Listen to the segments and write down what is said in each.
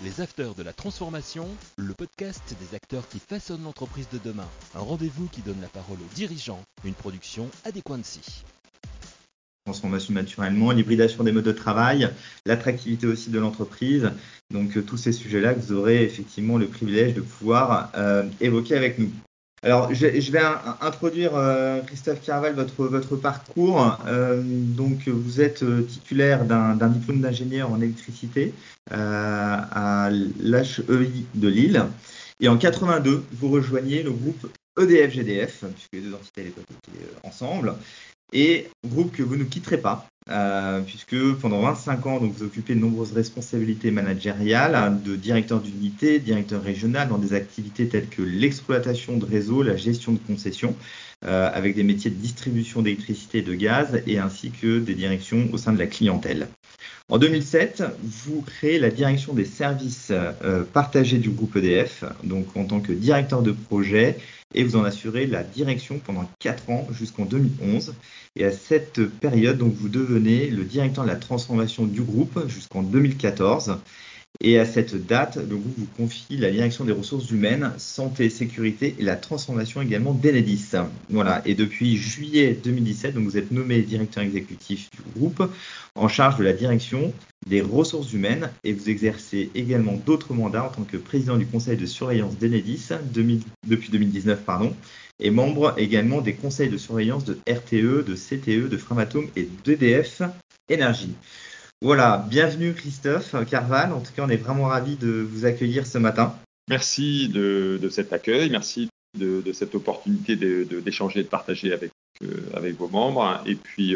Les Acteurs de la Transformation, le podcast des acteurs qui façonnent l'entreprise de demain. Un rendez-vous qui donne la parole aux dirigeants, une production Adéquancy. Transformation naturellement, l'hybridation des modes de travail, l'attractivité aussi de l'entreprise. Donc tous ces sujets-là que vous aurez effectivement le privilège de pouvoir évoquer avec nous. Alors je vais introduire Christophe Carval, votre parcours. Donc vous êtes titulaire d'un diplôme d'ingénieur en électricité à l'HEI de Lille. Et en 82, vous rejoignez le groupe EDF-GDF, puisque les deux entités à l'époque étaient ensemble. Et groupe que vous ne quitterez pas, puisque pendant 25 ans, donc, vous occupez de nombreuses responsabilités managériales, de directeur d'unité, directeur régional dans des activités telles que l'exploitation de réseaux, la gestion de concessions, avec des métiers de distribution d'électricité et de gaz, et ainsi que des directions au sein de la clientèle. En 2007, vous créez la direction des services partagés du groupe EDF, donc en tant que directeur de projet, et vous en assurez la direction pendant 4 ans jusqu'en 2011. Et à cette période, donc, vous devenez le directeur de la transformation du groupe jusqu'en 2014. Et à cette date, le groupe vous confie la direction des ressources humaines, santé, sécurité et la transformation également d'Enedis. Voilà. Et depuis juillet 2017, donc vous êtes nommé directeur exécutif du groupe en charge de la direction des ressources humaines et vous exercez également d'autres mandats en tant que président du conseil de surveillance d'Enedis depuis 2019, et membre également des conseils de surveillance de RTE, de CTE, de Framatome et d'EDF Énergie. Voilà, bienvenue Christophe Carval. En tout cas, on est vraiment ravis de vous accueillir ce matin. Merci de cet accueil, merci de cette opportunité d'échanger et de partager avec vos membres. Et puis,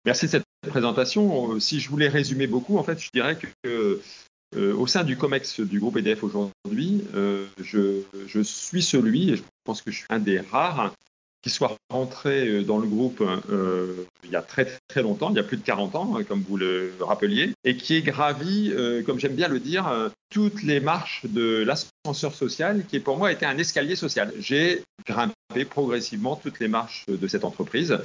merci de cette présentation. Si je voulais résumer beaucoup, en fait, je dirais que au sein du COMEX du groupe EDF aujourd'hui, je suis celui, et je pense que je suis un des rares, qui soit rentré dans le groupe il y a très très longtemps, il y a plus de 40 ans, comme vous le rappeliez, et qui est gravi, comme j'aime bien le dire, toutes les marches de l'ascenseur social, qui pour moi était un escalier social. J'ai grimpé progressivement toutes les marches de cette entreprise,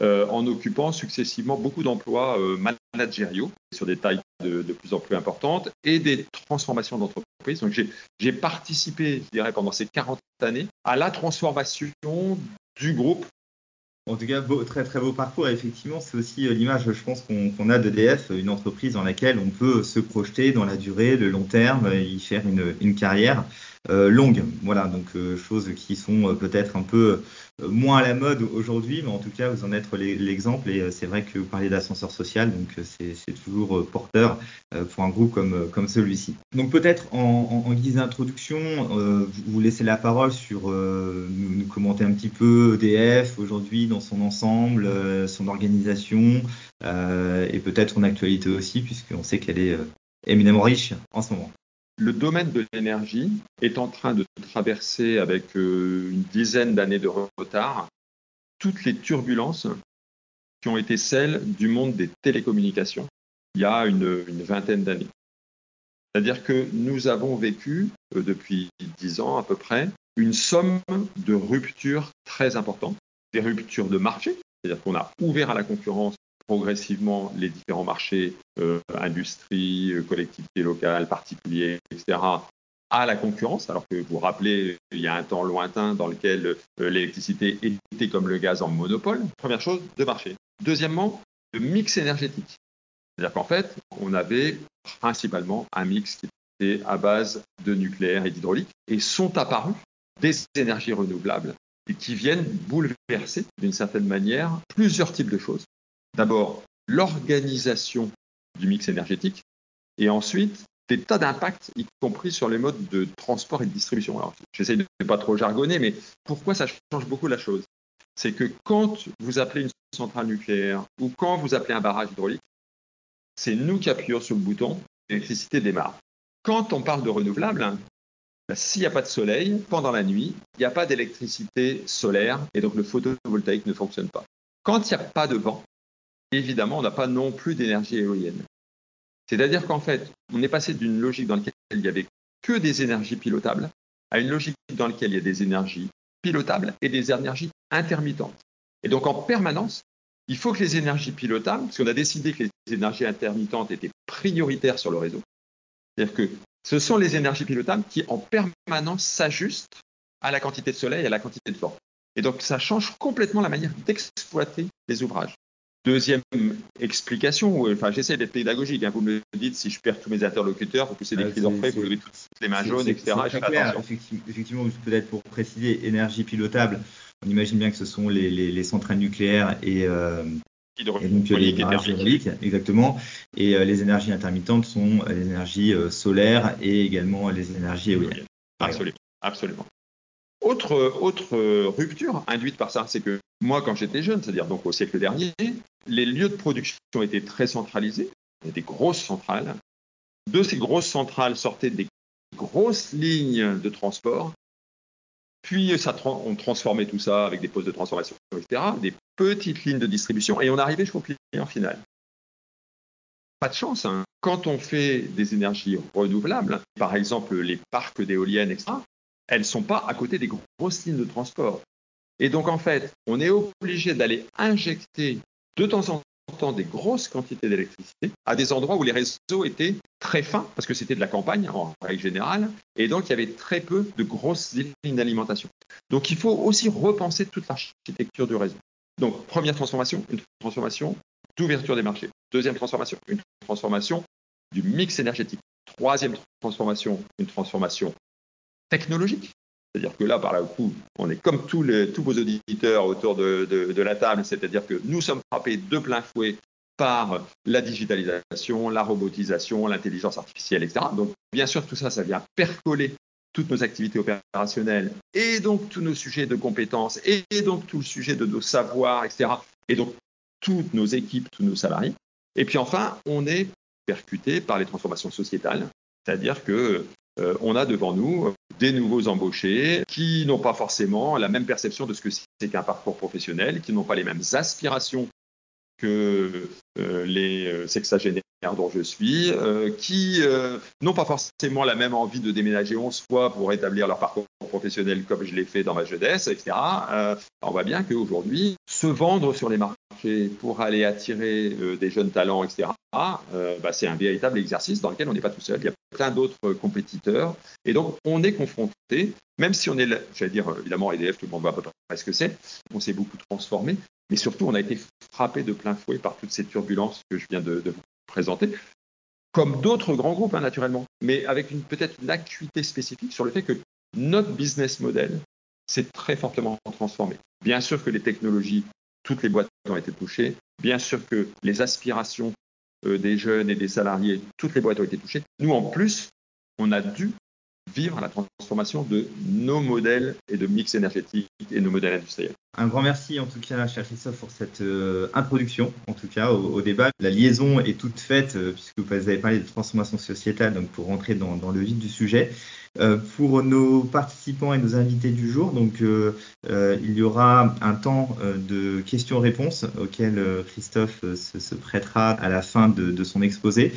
en occupant successivement beaucoup d'emplois managériaux sur des tailles de plus en plus importantes et des transformations d'entreprise. Donc j'ai participé, je dirais, pendant ces 40 années à la transformation du groupe. En tout cas, très très beau parcours. Et effectivement, c'est aussi l'image, je pense, qu'on a d'EDF, une entreprise dans laquelle on peut se projeter dans la durée, le long terme, y faire une carrière longue. Voilà, donc choses qui sont peut-être un peu moins à la mode aujourd'hui, mais en tout cas, vous en êtes l'exemple. Et c'est vrai que vous parlez d'ascenseur social, donc c'est toujours porteur pour un groupe comme celui-ci. Donc peut-être en guise d'introduction, vous laissez la parole sur nous commenter un petit peu EDF aujourd'hui dans son ensemble, son organisation et peut-être son actualité aussi, puisqu'on sait qu'elle est éminemment riche en ce moment. Le domaine de l'énergie est en train de traverser avec une dizaine d'années de retard toutes les turbulences qui ont été celles du monde des télécommunications il y a une vingtaine d'années. C'est-à-dire que nous avons vécu depuis 10 ans à peu près une somme de ruptures très importantes, des ruptures de marché, c'est-à-dire qu'on a ouvert à la concurrence progressivement les différents marchés, industrie, collectivités locales, particuliers, etc., à la concurrence, alors que vous vous rappelez, il y a un temps lointain dans lequel l'électricité était comme le gaz en monopole. Première chose, de marché. Deuxièmement, le mix énergétique. C'est-à-dire qu'en fait, on avait principalement un mix qui était à base de nucléaire et d'hydraulique, et sont apparues des énergies renouvelables et qui viennent bouleverser d'une certaine manière plusieurs types de choses. D'abord, l'organisation du mix énergétique et ensuite des tas d'impacts, y compris sur les modes de transport et de distribution. Alors, j'essaie de ne pas trop jargonner, mais pourquoi ça change beaucoup la chose ? C'est que quand vous appelez une centrale nucléaire ou quand vous appelez un barrage hydraulique, c'est nous qui appuyons sur le bouton, l'électricité démarre. Quand on parle de renouvelables, s'il n'y a pas de soleil, pendant la nuit, il n'y a pas d'électricité solaire et donc le photovoltaïque ne fonctionne pas. Quand il n'y a pas de vent, évidemment, on n'a pas non plus d'énergie éolienne. C'est-à-dire qu'en fait, on est passé d'une logique dans laquelle il n'y avait que des énergies pilotables à une logique dans laquelle il y a des énergies pilotables et des énergies intermittentes. Et donc, en permanence, il faut que les énergies pilotables, parce qu'on a décidé que les énergies intermittentes étaient prioritaires sur le réseau, c'est-à-dire que Ce sont les énergies pilotables qui, en permanence, s'ajustent à la quantité de soleil et à la quantité de vent. Et donc, ça change complètement la manière d'exploiter les ouvrages. Deuxième explication, j'essaie d'être pédagogique. Vous me dites, si je perds tous mes interlocuteurs, vous poussez des cris d'orfraie, vous levez toutes les mains jaunes, etc. C'est très clair. Effectivement, peut-être pour préciser, énergie pilotable, on imagine bien que ce sont les centrales nucléaires et donc les barrages hydrauliques, exactement. Et les énergies intermittentes sont les énergies solaires et également les énergies éoliennes. Absolument. Autre rupture induite par ça, c'est que moi, quand j'étais jeune, c'est-à-dire donc au siècle dernier, les lieux de production étaient très centralisés. Il y a des grosses centrales. De ces grosses centrales sortaient des grosses lignes de transport. Puis, on transformait tout ça avec des postes de transformation, etc., des petites lignes de distribution, et on arrivait jusqu'au client final. Pas de chance, hein. Quand on fait des énergies renouvelables, par exemple les parcs d'éoliennes, etc., elles ne sont pas à côté des grosses lignes de transport. Et donc, en fait, on est obligé d'aller injecter de temps en temps des grosses quantités d'électricité à des endroits où les réseaux étaient très fins, parce que c'était de la campagne en règle générale, et donc il y avait très peu de grosses lignes d'alimentation. Donc, il faut aussi repenser toute l'architecture du réseau. Donc, première transformation, une transformation d'ouverture des marchés. Deuxième transformation, une transformation du mix énergétique. Troisième transformation, une transformation technologique. C'est-à-dire que là, par là, on est comme tous vos auditeurs autour de la table, c'est-à-dire que nous sommes frappés de plein fouet par la digitalisation, la robotisation, l'intelligence artificielle, etc. Donc, bien sûr, tout ça, ça vient percoler toutes nos activités opérationnelles et donc tous nos sujets de compétences et donc tout le sujet de nos savoirs, etc. Et donc, toutes nos équipes, tous nos salariés. Et puis enfin, on est percuté par les transformations sociétales, c'est-à-dire que on a devant nous des nouveaux embauchés qui n'ont pas forcément la même perception de ce que c'est qu'un parcours professionnel, qui n'ont pas les mêmes aspirations que les sexagénaires dont je suis, qui n'ont pas forcément la même envie de déménager 11 fois pour établir leur parcours professionnel comme je l'ai fait dans ma jeunesse, etc. On voit bien qu'aujourd'hui, se vendre sur les marchés pour aller attirer des jeunes talents, etc., c'est un véritable exercice dans lequel on n'est pas tout seul. Il y a plein d'autres compétiteurs. Et donc, on est confronté, même si on est, évidemment, EDF, tout le monde voit à peu près ce que c'est, on s'est beaucoup transformé, mais surtout, on a été frappé de plein fouet par toutes ces turbulences que je viens de vous présenter, comme d'autres grands groupes, naturellement, mais avec peut-être une acuité spécifique sur le fait que notre business model s'est très fortement transformé. Bien sûr que les technologies, toutes les boîtes ont été touchées, bien sûr que les aspirations des jeunes et des salariés, toutes les boîtes ont été touchées. Nous, en plus, on a dû vivre la transformation de nos modèles et de mix énergétique et nos modèles industriels. Un grand merci en tout cas, cher Christophe, pour cette introduction, en tout cas au débat. La liaison est toute faite puisque vous avez parlé de transformation sociétale, donc pour rentrer dans le vif du sujet. Pour nos participants et nos invités du jour, donc il y aura un temps de questions-réponses auquel Christophe se prêtera à la fin de son exposé.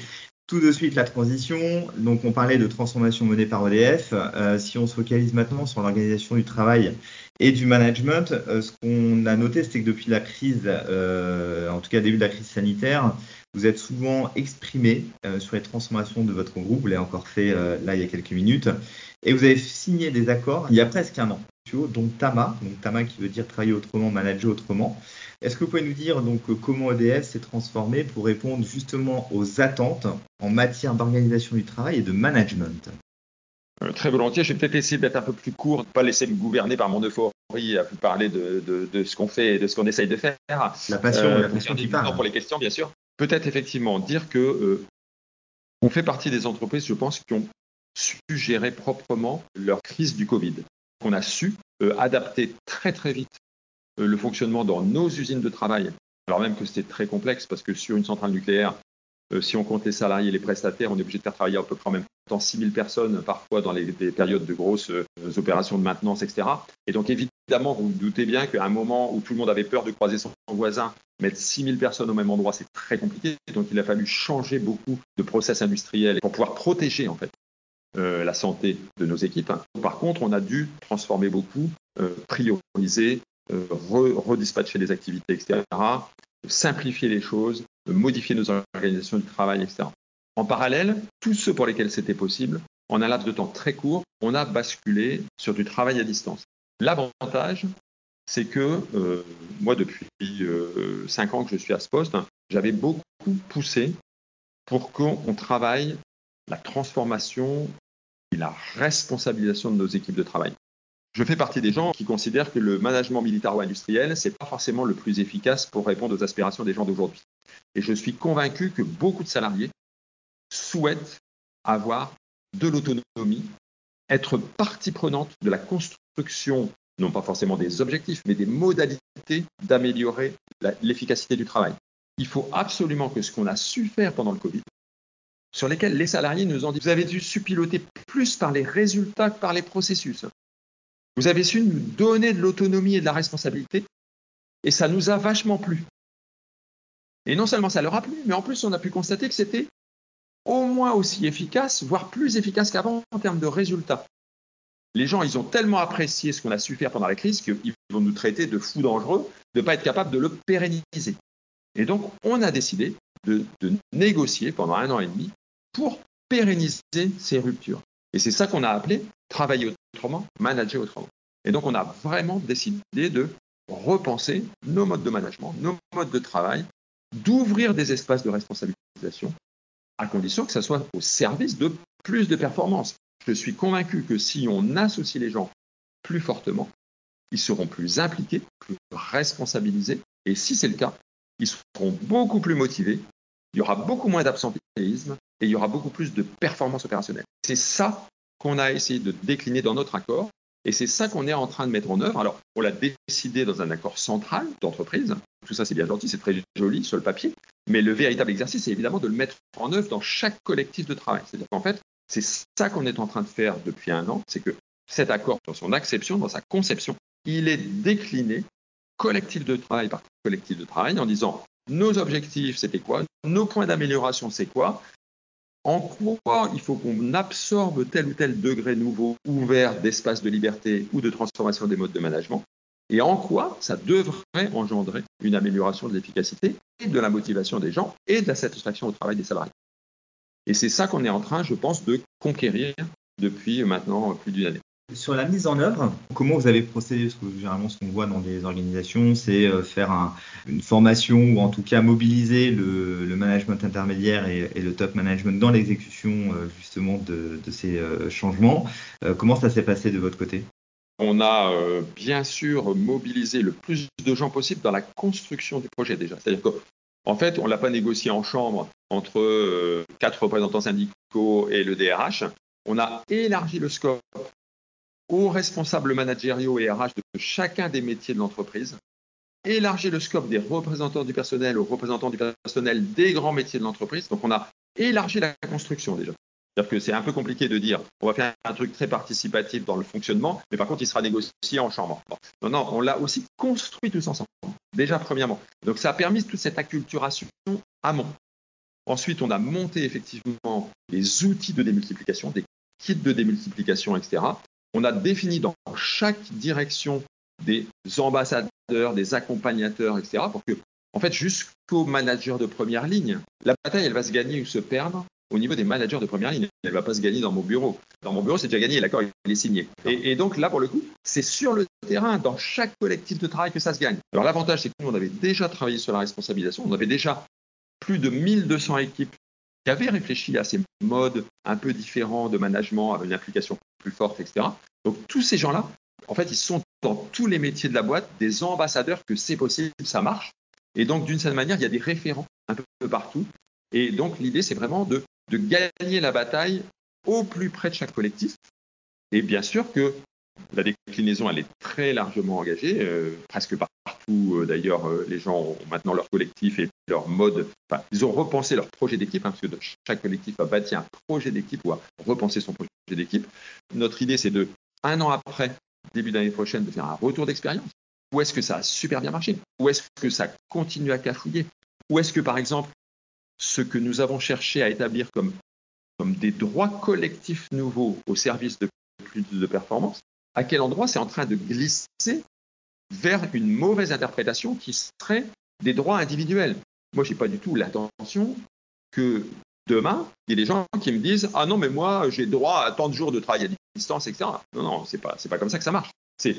Tout de suite, la transition. Donc, on parlait de transformation menée par EDF. Si on se focalise maintenant sur l'organisation du travail et du management, ce qu'on a noté, c'est que depuis la crise, en tout cas début de la crise sanitaire, vous êtes souvent exprimé sur les transformations de votre groupe. Vous l'avez encore fait là il y a quelques minutes. Et vous avez signé des accords il y a presque un an, donc TAMA qui veut dire travailler autrement, manager autrement. Est-ce que vous pouvez nous dire donc comment EDF s'est transformé pour répondre justement aux attentes en matière d'organisation du travail et de management ? Très volontiers. Je vais peut-être essayer d'être un peu plus court, ne pas laisser me gouverner par mon euphorie à vous parler de ce qu'on fait et de ce qu'on essaye de faire. La passion qui parle. Pour les questions, bien sûr. Peut-être effectivement dire que on fait partie des entreprises, je pense, qui ont su gérer proprement leur crise du Covid. On a su adapter très très vite le fonctionnement dans nos usines de travail, alors même que c'était très complexe parce que sur une centrale nucléaire, si on compte les salariés et les prestataires, on est obligé de faire travailler à peu près en même temps 6000 personnes, parfois dans des périodes de grosses opérations de maintenance, etc. Et donc évidemment, vous vous doutez bien qu'à un moment où tout le monde avait peur de croiser son voisin, mettre 6000 personnes au même endroit, c'est très compliqué. Donc il a fallu changer beaucoup de process industriels pour pouvoir protéger en fait la santé de nos équipes. Par contre, on a dû transformer beaucoup, prioriser, redispatcher les activités, etc., simplifier les choses, modifier nos organisations du travail, etc. En parallèle, tous ceux pour lesquels c'était possible en un laps de temps très court, on a basculé sur du travail à distance. L'avantage, c'est que moi, depuis 5 ans que je suis à ce poste, j'avais beaucoup poussé pour qu'on travaille la transformation et la responsabilisation de nos équipes de travail. Je fais partie des gens qui considèrent que le management militaro-industriel, ce n'est pas forcément le plus efficace pour répondre aux aspirations des gens d'aujourd'hui. Et je suis convaincu que beaucoup de salariés souhaitent avoir de l'autonomie, être partie prenante de la construction, non pas forcément des objectifs, mais des modalités d'améliorer l'efficacité du travail. Il faut absolument que ce qu'on a su faire pendant le Covid, sur lesquels les salariés nous ont dit « Vous avez dû su piloter plus par les résultats que par les processus. Vous avez su nous donner de l'autonomie et de la responsabilité, et ça nous a vachement plu. » Et non seulement ça leur a plu, mais en plus on a pu constater que c'était au moins aussi efficace, voire plus efficace qu'avant en termes de résultats. Les gens, ils ont tellement apprécié ce qu'on a su faire pendant la crise qu'ils vont nous traiter de fous dangereux, de ne pas être capable de le pérenniser. Et donc, on a décidé de négocier pendant 1 an et demi pour pérenniser ces ruptures. Et c'est ça qu'on a appelé travailler autrement, manager autrement. Et donc, on a vraiment décidé de repenser nos modes de management, nos modes de travail, d'ouvrir des espaces de responsabilisation, à condition que ça soit au service de plus de performance. Je suis convaincu que si on associe les gens plus fortement, ils seront plus impliqués, plus responsabilisés, et si c'est le cas, ils seront beaucoup plus motivés, il y aura beaucoup moins d'absentéisme et il y aura beaucoup plus de performance opérationnelle. C'est ça qu'on a essayé de décliner dans notre accord et c'est ça qu'on est en train de mettre en œuvre. Alors, on l'a décidé dans un accord central d'entreprise. Tout ça, c'est bien gentil, c'est très joli sur le papier. Mais le véritable exercice, c'est évidemment de le mettre en œuvre dans chaque collectif de travail. C'est-à-dire qu'en fait, c'est ça qu'on est en train de faire depuis 1 an. C'est que cet accord, dans son acception, dans sa conception, il est décliné collectif de travail par collectif de travail en disant nos objectifs, c'était quoi? Nos points d'amélioration, c'est quoi? En quoi il faut qu'on absorbe tel ou tel degré nouveau ouvert d'espace de liberté ou de transformation des modes de management et en quoi ça devrait engendrer une amélioration de l'efficacité et de la motivation des gens et de la satisfaction au travail des salariés. Et c'est ça qu'on est en train, je pense, de conquérir depuis maintenant plus d'1 année. Sur la mise en œuvre, comment vous avez procédé? Parce que généralement, ce qu'on voit dans des organisations, c'est faire une formation ou en tout cas mobiliser le management intermédiaire et le top management dans l'exécution justement de ces changements. Comment ça s'est passé de votre côté? On a bien sûr mobilisé le plus de gens possible dans la construction du projet déjà. C'est-à-dire qu'en fait, on ne l'a pas négocié en chambre entre 4 représentants syndicaux et le DRH. On a élargi le scope aux responsables managériaux et RH de chacun des métiers de l'entreprise, élargi le scope des représentants du personnel aux représentants du personnel des grands métiers de l'entreprise. Donc, on a élargi la construction déjà. C'est-à-dire que c'est un peu compliqué de dire on va faire un truc très participatif dans le fonctionnement, mais par contre, il sera négocié en chambre. Bon. Non, on l'a aussi construit tous ensemble, déjà premièrement. Donc, ça a permis toute cette acculturation amont. Ensuite, on a monté effectivement les outils de démultiplication, des kits de démultiplication, etc. On a défini dans chaque direction des ambassadeurs, des accompagnateurs, etc. pour que, en fait, jusqu'aux managers de première ligne, la bataille, elle va se gagner ou se perdre au niveau des managers de première ligne. Elle ne va pas se gagner dans mon bureau. Dans mon bureau, c'est déjà gagné, l'accord, il est signé. Et donc là, pour le coup, c'est sur le terrain, dans chaque collectif de travail que ça se gagne. Alors l'avantage, c'est que nous, on avait déjà travaillé sur la responsabilisation. On avait déjà plus de 1200 équipes qui avaient réfléchi à ces modes un peu différents de management, avec une implication plus forte, etc. Donc tous ces gens-là, en fait, ils sont dans tous les métiers de la boîte des ambassadeurs que c'est possible, ça marche. Et donc, d'une certaine manière, il y a des référents un peu partout. Et donc, l'idée, c'est vraiment de gagner la bataille au plus près de chaque collectif. Et bien sûr que la déclinaison, elle est très largement engagée, presque partout. D'ailleurs, les gens ont maintenant leur collectif et leur mode. Enfin, ils ont repensé leur projet d'équipe, parce que chaque collectif a bâti un projet d'équipe ou a repensé son projet d'équipe. Notre idée, c'est de, 1 an après, début d'année prochaine, de faire un retour d'expérience. Où est-ce que ça a super bien marché? Où est-ce que ça continue à cafouiller? Où est-ce que, par exemple, ce que nous avons cherché à établir comme des droits collectifs nouveaux au service de plus de performance, à quel endroit c'est en train de glisser vers une mauvaise interprétation qui serait des droits individuels? Moi, je n'ai pas du tout l'intention que Demain, il y a des gens qui me disent « Ah non, mais moi, j'ai droit à tant de jours de travail à distance, etc. » Non, c'est pas comme ça que ça marche. C'est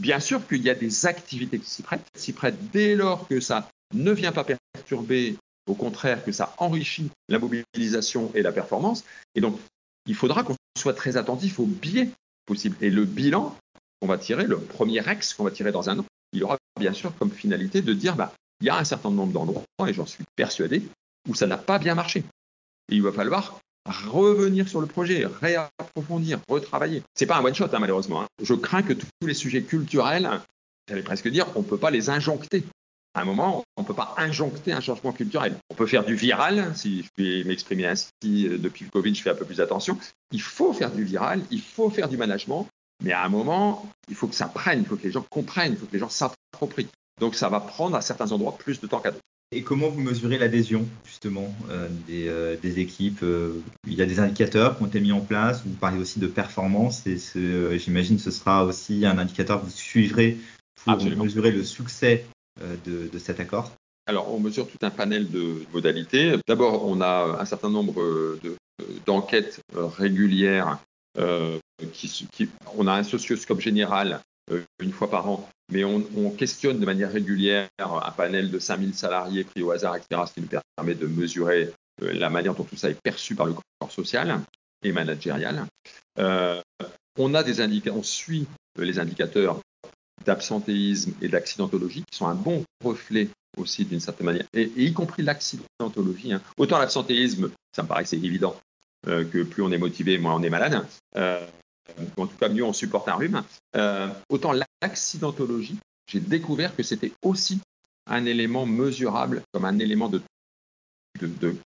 bien sûr qu'il y a des activités qui s'y prêtent dès lors que ça ne vient pas perturber, au contraire, que ça enrichit la mobilisation et la performance. Et donc, il faudra qu'on soit très attentif aux biais possibles. Et le bilan qu'on va tirer, le premier ex qu'on va tirer dans un an, il aura bien sûr comme finalité de dire il y a un certain nombre d'endroits, et j'en suis persuadé, où ça n'a pas bien marché. Et il va falloir revenir sur le projet, réapprofondir, retravailler. C'est pas un one-shot, malheureusement. Je crains que tous les sujets culturels, j'allais presque dire, on ne peut pas les injoncter. À un moment, on ne peut pas injoncter un changement culturel. On peut faire du viral, si je puis m'exprimer ainsi, depuis le Covid, je fais un peu plus attention. Il faut faire du viral, il faut faire du management, mais à un moment, il faut que ça prenne, il faut que les gens comprennent, il faut que les gens s'approprient. Donc ça va prendre à certains endroits plus de temps qu'à d'autres. Et comment vous mesurez l'adhésion, justement, des équipes Il y a des indicateurs qui ont été mis en place. Vous parlez aussi de performance. Et j'imagine que ce sera aussi un indicateur que vous suivrez pour mesurer le succès de cet accord. Alors, on mesure tout un panel de modalités. D'abord, on a un certain nombre d'enquêtes régulières. On a un socioscope général une fois par an, mais on questionne de manière régulière un panel de 5000 salariés pris au hasard, etc., ce qui nous permet de mesurer la manière dont tout ça est perçu par le corps social et managérial. On suit les indicateurs d'absentéisme et d'accidentologie, qui sont un bon reflet aussi d'une certaine manière, et y compris l'accidentologie. Autant l'absentéisme, ça me paraît que c'est évident, que plus on est motivé, moins on est malade, en tout cas mieux on supporte un rhume. Autant l'accidentologie, j'ai découvert que c'était aussi un élément mesurable, comme un élément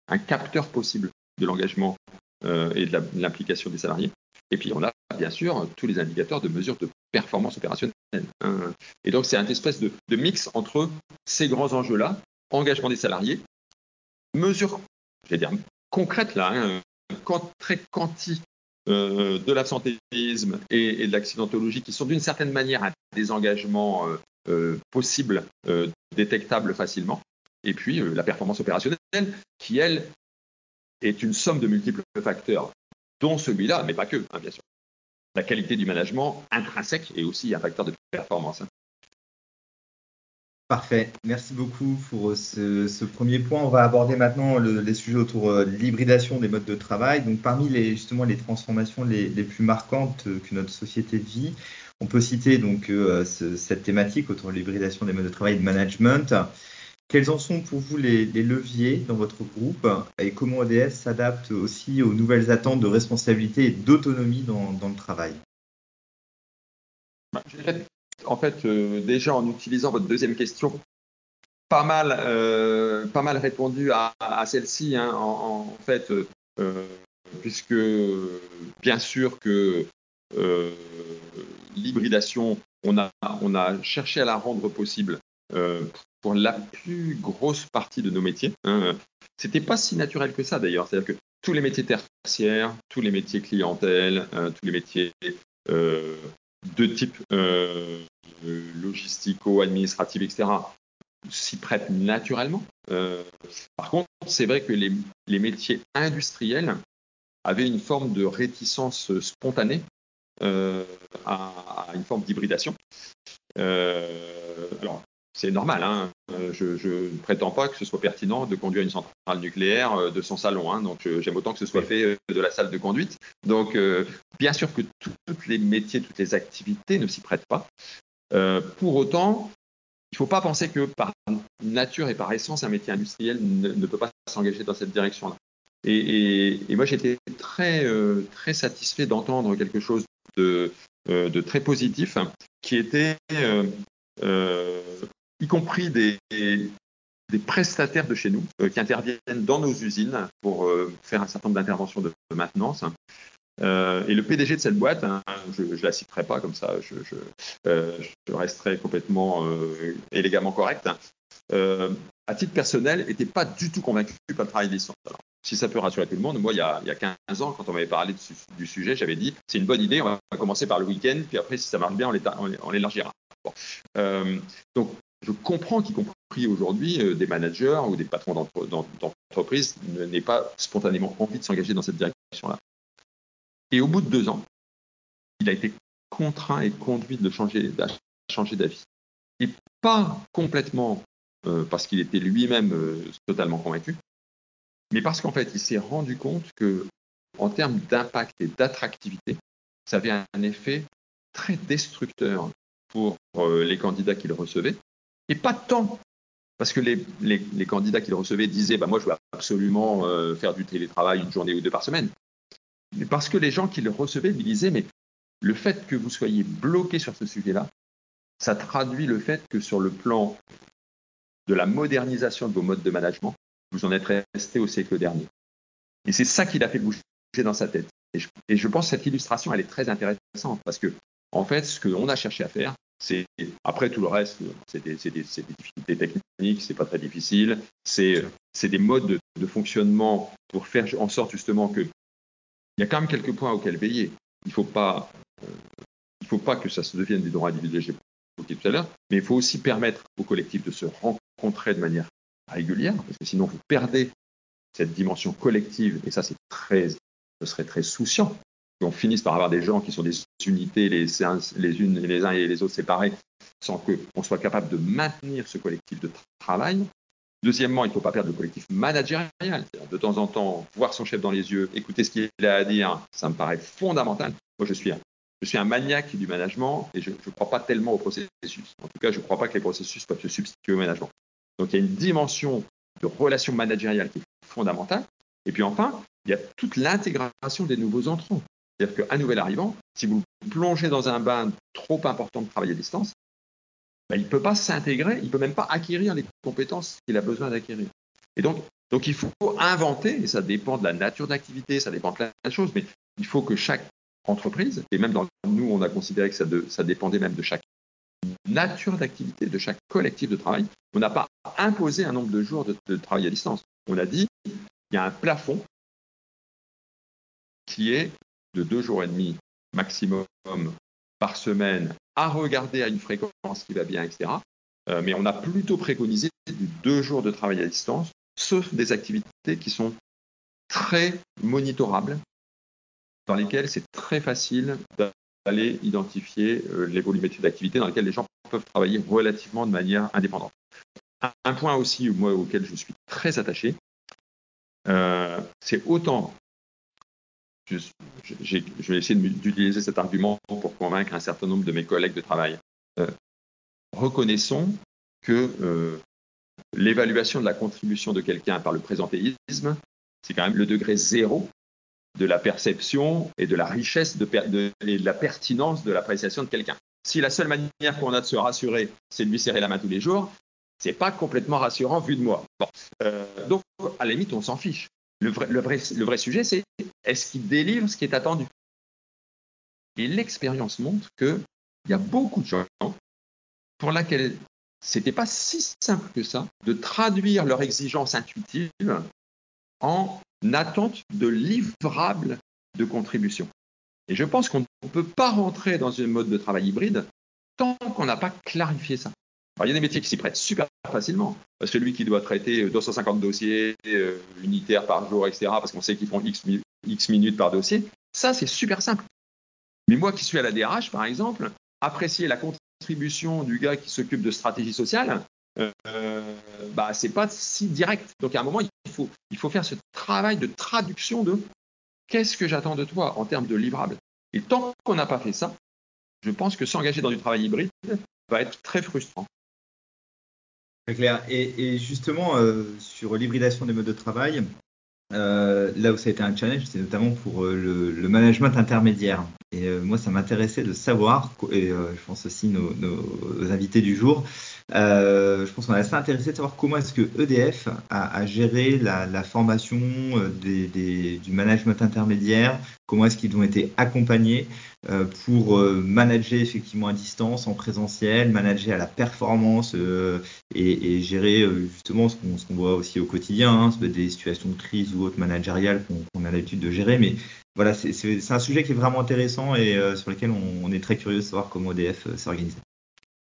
un capteur possible de l'engagement et de l'implication des salariés. Et puis on a bien sûr tous les indicateurs de mesure de performance opérationnelle. Et donc c'est une espèce de mix entre ces grands enjeux-là, engagement des salariés, mesure, concrète là, très quanti de l'absentéisme et de l'accidentologie, qui sont d'une certaine manière des engagements possibles, détectables facilement. Et puis la performance opérationnelle, qui elle est une somme de multiples facteurs, dont celui-là, mais pas que, bien sûr. La qualité du management intrinsèque est aussi un facteur de performance. Parfait. Merci beaucoup pour ce premier point. On va aborder maintenant les sujets autour de l'hybridation des modes de travail. Donc, parmi les transformations les plus marquantes que notre société vit, on peut citer donc cette thématique autour de l'hybridation des modes de travail et de management. Quels en sont pour vous les leviers dans votre groupe et comment EDF s'adapte aussi aux nouvelles attentes de responsabilité et d'autonomie dans le travail? En fait, déjà en utilisant votre deuxième question, pas mal répondu à celle-ci, en fait, puisque bien sûr que l'hybridation, on a cherché à la rendre possible pour la plus grosse partie de nos métiers. C'était pas si naturel que ça d'ailleurs, c'est-à-dire que tous les métiers tertiaires, tous les métiers clientèle, tous les métiers de type logistico-administratif, etc., s'y prêtent naturellement. Par contre, c'est vrai que les métiers industriels avaient une forme de réticence spontanée à une forme d'hybridation. Alors, c'est normal, je ne prétends pas que ce soit pertinent de conduire une centrale nucléaire de son salon, donc j'aime autant que ce soit fait de la salle de conduite. Donc, bien sûr que tous les métiers, toutes les activités ne s'y prêtent pas. Pour autant, il ne faut pas penser que par nature et par essence, un métier industriel ne peut pas s'engager dans cette direction-là. Et moi, j'étais très, très satisfait d'entendre quelque chose de très positif, qui était y compris des prestataires de chez nous qui interviennent dans nos usines pour faire un certain nombre d'interventions de maintenance. Et le PDG de cette boîte, je ne la citerai pas comme ça, je resterai complètement élégamment correct, à titre personnel, n'était pas du tout convaincu par le travail à distance. Alors, si ça peut rassurer tout le monde, moi, il y a 15 ans, quand on m'avait parlé du sujet, j'avais dit, c'est une bonne idée, on va commencer par le week-end, puis après, si ça marche bien, on l'élargira. Bon. Donc, je comprends qu'y compris aujourd'hui, des managers ou des patrons d'entreprise l'entreprise n'ait pas spontanément envie de s'engager dans cette direction-là. Et au bout de 2 ans, il a été contraint et conduit de changer d'avis. Et pas complètement parce qu'il était lui-même totalement convaincu, mais parce qu'en fait, il s'est rendu compte que, en termes d'impact et d'attractivité, ça avait un effet très destructeur pour les candidats qu'il recevait, et pas tant parce que les candidats qu'il recevait disaient moi je veux absolument faire du télétravail 1 journée ou 2 par semaine, mais parce que les gens qui le recevaient lui disaient mais le fait que vous soyez bloqué sur ce sujet-là, ça traduit le fait que sur le plan de la modernisation de vos modes de management, vous en êtes resté au siècle dernier. Et c'est ça qui l'a fait bouger dans sa tête. Et je pense que cette illustration, elle est très intéressante parce que, en fait, ce qu'on a cherché à faire, c'est, après tout le reste, c'est des difficultés techniques, c'est pas très difficile, c'est des modes de fonctionnement pour faire en sorte justement que, il y a quand même quelques points auxquels veiller. Il faut pas que ça se devienne des droits individuels, j'ai évoqué tout à l'heure, mais il faut aussi permettre au collectif de se rencontrer de manière régulière, parce que sinon vous perdez cette dimension collective, et ça ce serait très souciant, qu'on finisse par avoir des gens qui sont des unités les uns et les autres séparés, sans qu'on soit capable de maintenir ce collectif de travail. Deuxièmement, il ne faut pas perdre le collectif managérial. De temps en temps, voir son chef dans les yeux, écouter ce qu'il a à dire, ça me paraît fondamental. Moi, je suis un maniaque du management et je ne crois pas tellement au processus. En tout cas, je ne crois pas que les processus peuvent se substituer au management. Donc, il y a une dimension de relation managériale qui est fondamentale. Et puis enfin, il y a toute l'intégration des nouveaux entrants. C'est-à-dire qu'un nouvel arrivant, si vous plongez dans un bain trop important de travail à distance, il ne peut pas s'intégrer, il ne peut même pas acquérir les compétences qu'il a besoin d'acquérir. Et donc il faut inventer, et ça dépend de la nature d'activité, ça dépend de plein de choses, mais il faut que chaque entreprise, et même nous, on a considéré que ça dépendait même de chaque nature d'activité, de chaque collectif de travail. On n'a pas imposé un nombre de jours de travail à distance. On a dit, il y a un plafond qui est de 2 jours et demi maximum par semaine à regarder à une fréquence qui va bien, etc. Mais on a plutôt préconisé du 2 jours de travail à distance, sauf des activités qui sont très monitorables, dans lesquelles c'est très facile d'aller identifier les volumétries d'activité dans lesquelles les gens peuvent travailler relativement de manière indépendante. Un point aussi, moi, auquel je suis très attaché, c'est autant... Je vais essayer d'utiliser cet argument pour convaincre un certain nombre de mes collègues de travail. Reconnaissons que l'évaluation de la contribution de quelqu'un par le présentéisme, c'est quand même le degré 0 de la perception et de la richesse et de la pertinence de l'appréciation de quelqu'un. Si la seule manière qu'on a de se rassurer, c'est de lui serrer la main tous les jours, c'est pas complètement rassurant vu de moi. Bon. Donc, à la limite, on s'en fiche. Le vrai sujet, c'est est-ce qu'il délivre ce qui est attendu? Et l'expérience montre qu'il y a beaucoup de gens pour lesquels ce n'était pas si simple que ça de traduire leur exigence intuitive en attente de livrables de contribution. Et je pense qu'on ne peut pas rentrer dans un mode de travail hybride tant qu'on n'a pas clarifié ça. Alors, il y a des métiers qui s'y prêtent super facilement. Celui qui doit traiter 250 dossiers unitaires par jour, etc., parce qu'on sait qu'ils font X minutes par dossier, ça, c'est super simple. Mais moi qui suis à la DRH, par exemple, apprécier la contribution du gars qui s'occupe de stratégie sociale, c'est pas si direct. Donc, à un moment, il faut faire ce travail de traduction de qu'est-ce que j'attends de toi en termes de livrables. Et tant qu'on n'a pas fait ça, je pense que s'engager dans du travail hybride va être très frustrant. Très clair. Et justement, sur l'hybridation des modes de travail, là où ça a été un challenge, c'est notamment pour le management intermédiaire. Et moi, ça m'intéressait de savoir, et je pense aussi nos invités du jour, je pense qu'on est assez intéressé de savoir comment est-ce que EDF a géré la formation du management intermédiaire, comment est-ce qu'ils ont été accompagnés pour manager effectivement à distance, en présentiel, manager à la performance et gérer justement ce qu'on voit aussi au quotidien, des situations de crise ou autres managériales qu'on a l'habitude de gérer. Mais voilà, c'est un sujet qui est vraiment intéressant et sur lequel on est très curieux de savoir comment EDF s'est organisé.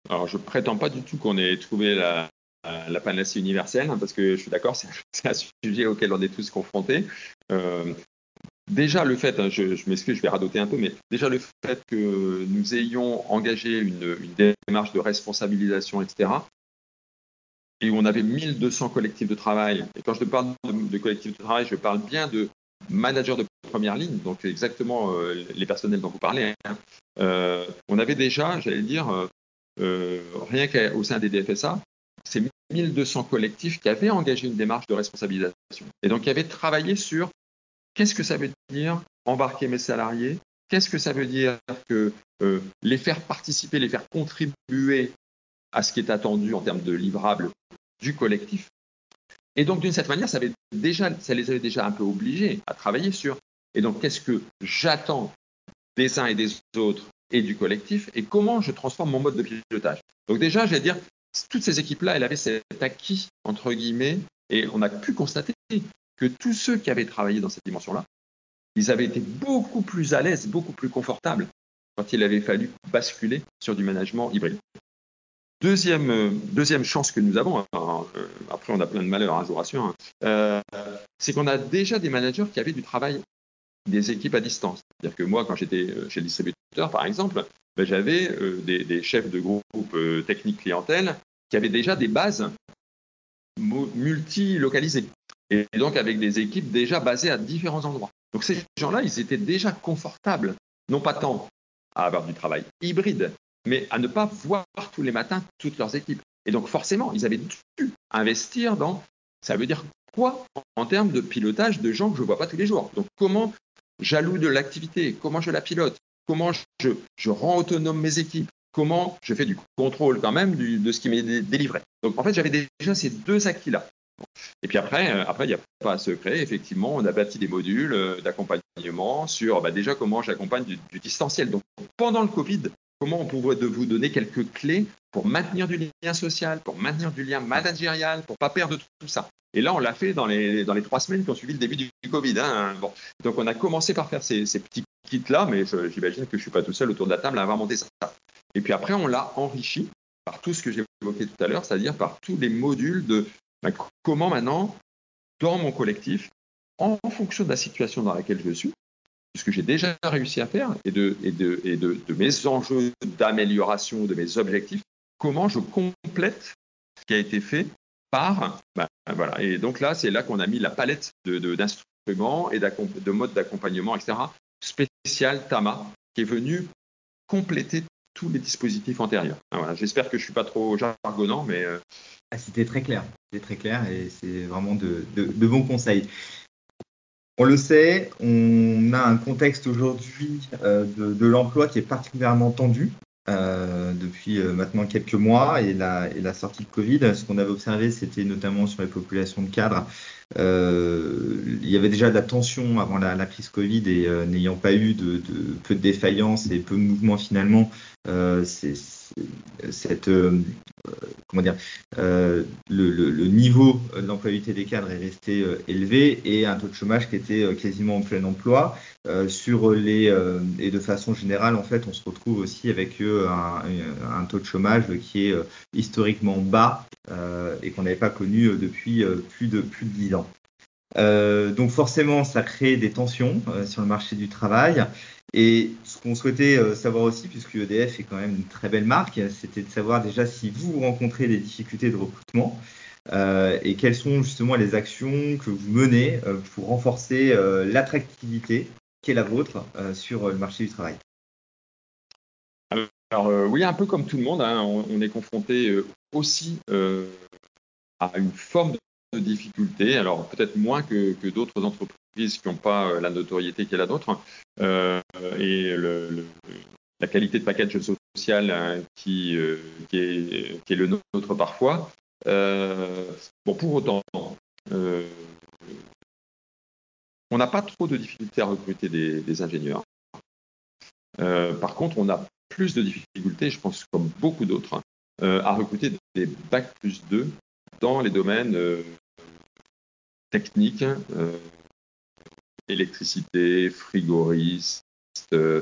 Alors, je ne prétends pas du tout qu'on ait trouvé la panacée universelle, hein, parce que je suis d'accord, c'est un sujet auquel on est tous confrontés. Déjà, le fait, hein, je m'excuse, je vais radoter un peu, mais déjà le fait que nous ayons engagé une démarche de responsabilisation, etc., et où on avait 1200 collectifs de travail, et quand je parle de collectifs de travail, je parle bien de managers de première ligne, donc exactement les personnels dont vous parlez, hein. On avait déjà, j'allais dire, rien qu'au sein des DFSA, c'est 1200 collectifs qui avaient engagé une démarche de responsabilisation, et donc qui avaient travaillé sur qu'est-ce que ça veut dire embarquer mes salariés, qu'est-ce que ça veut dire que les faire participer, les faire contribuer à ce qui est attendu en termes de livrables du collectif. Et donc, d'une certaine manière, ça les avait déjà un peu obligés à travailler sur. Et donc, qu'est-ce que j'attends des uns et des autres et du collectif, et comment je transforme mon mode de pilotage. Donc déjà, j'allais dire, toutes ces équipes-là, elles avaient cet acquis, entre guillemets, et on a pu constater que tous ceux qui avaient travaillé dans cette dimension-là, ils avaient été beaucoup plus à l'aise, beaucoup plus confortables quand il avait fallu basculer sur du management hybride. Deuxième chance que nous avons, après on a plein de malheurs, hein, je vous rassure, c'est qu'on a déjà des managers qui avaient du travail des équipes à distance. C'est-à-dire que moi, quand j'étais chez le distributeur, par exemple, j'avais des chefs de groupe technique clientèle qui avaient déjà des bases multi-localisées. Et donc avec des équipes déjà basées à différents endroits. Donc ces gens-là, ils étaient déjà confortables, non pas tant à avoir du travail hybride, mais à ne pas voir tous les matins toutes leurs équipes. Et donc forcément, ils avaient dû investir dans, ça veut dire quoi en termes de pilotage de gens que je ne vois pas tous les jours. Donc comment j'alloue de l'activité, comment je la pilote, comment je rends autonome mes équipes, comment je fais du contrôle quand même de ce qui m'est délivré. Donc en fait, j'avais déjà ces deux acquis-là. Et puis après, il n'y a pas à secret. Effectivement, on a bâti des modules d'accompagnement sur déjà comment j'accompagne du distanciel. Donc pendant le Covid, comment on pourrait vous donner quelques clés pour maintenir du lien social, pour maintenir du lien managérial, pour ne pas perdre tout ça. Et là, on l'a fait dans les 3 semaines qui ont suivi le début du Covid, hein. Bon. Donc on a commencé par faire ces petits kits-là, mais j'imagine que je ne suis pas tout seul autour de la table à avoir monté ça. Et puis après, on l'a enrichi par tout ce que j'ai évoqué tout à l'heure, c'est-à-dire par tous les modules de comment maintenant, dans mon collectif, en fonction de la situation dans laquelle je suis, ce que j'ai déjà réussi à faire et de mes enjeux d'amélioration, de mes objectifs, comment je complète ce qui a été fait par... voilà. Et donc là, c'est là qu'on a mis la palette d'instruments et de modes d'accompagnement, etc., spécial TAMA, qui est venu compléter tous les dispositifs antérieurs. Voilà. J'espère que je ne suis pas trop jargonnant, mais... C'était très clair. C'était très clair et c'est vraiment de bons conseils. On le sait, on a un contexte aujourd'hui de l'emploi qui est particulièrement tendu depuis maintenant quelques mois et la sortie de Covid. Ce qu'on avait observé, c'était notamment sur les populations de cadres. Il y avait déjà de la tension avant la crise Covid et n'ayant pas eu de peu de défaillances et peu de mouvements finalement, le niveau de l'employabilité des cadres est resté élevé et un taux de chômage qui était quasiment en plein emploi. Et de façon générale, en fait, on se retrouve aussi avec un taux de chômage qui est historiquement bas et qu'on n'avait pas connu depuis plus de 10 ans. Donc forcément, ça crée des tensions sur le marché du travail. Et ce qu'on souhaitait savoir aussi, puisque EDF est quand même une très belle marque, c'était de savoir déjà si vous rencontrez des difficultés de recrutement et quelles sont justement les actions que vous menez pour renforcer l'attractivité qui est la vôtre sur le marché du travail. Alors oui, un peu comme tout le monde, hein, on est confronté aussi à une forme de difficulté, alors peut-être moins que d'autres entreprises qui n'ont pas la notoriété qu'est la nôtre, et la qualité de package social hein, qui est le nôtre parfois. Pour autant, on n'a pas trop de difficultés à recruter des ingénieurs. Par contre, on a plus de difficultés, je pense comme beaucoup d'autres, à recruter des Bac+2 dans les domaines techniques, électricité, frigoriste, y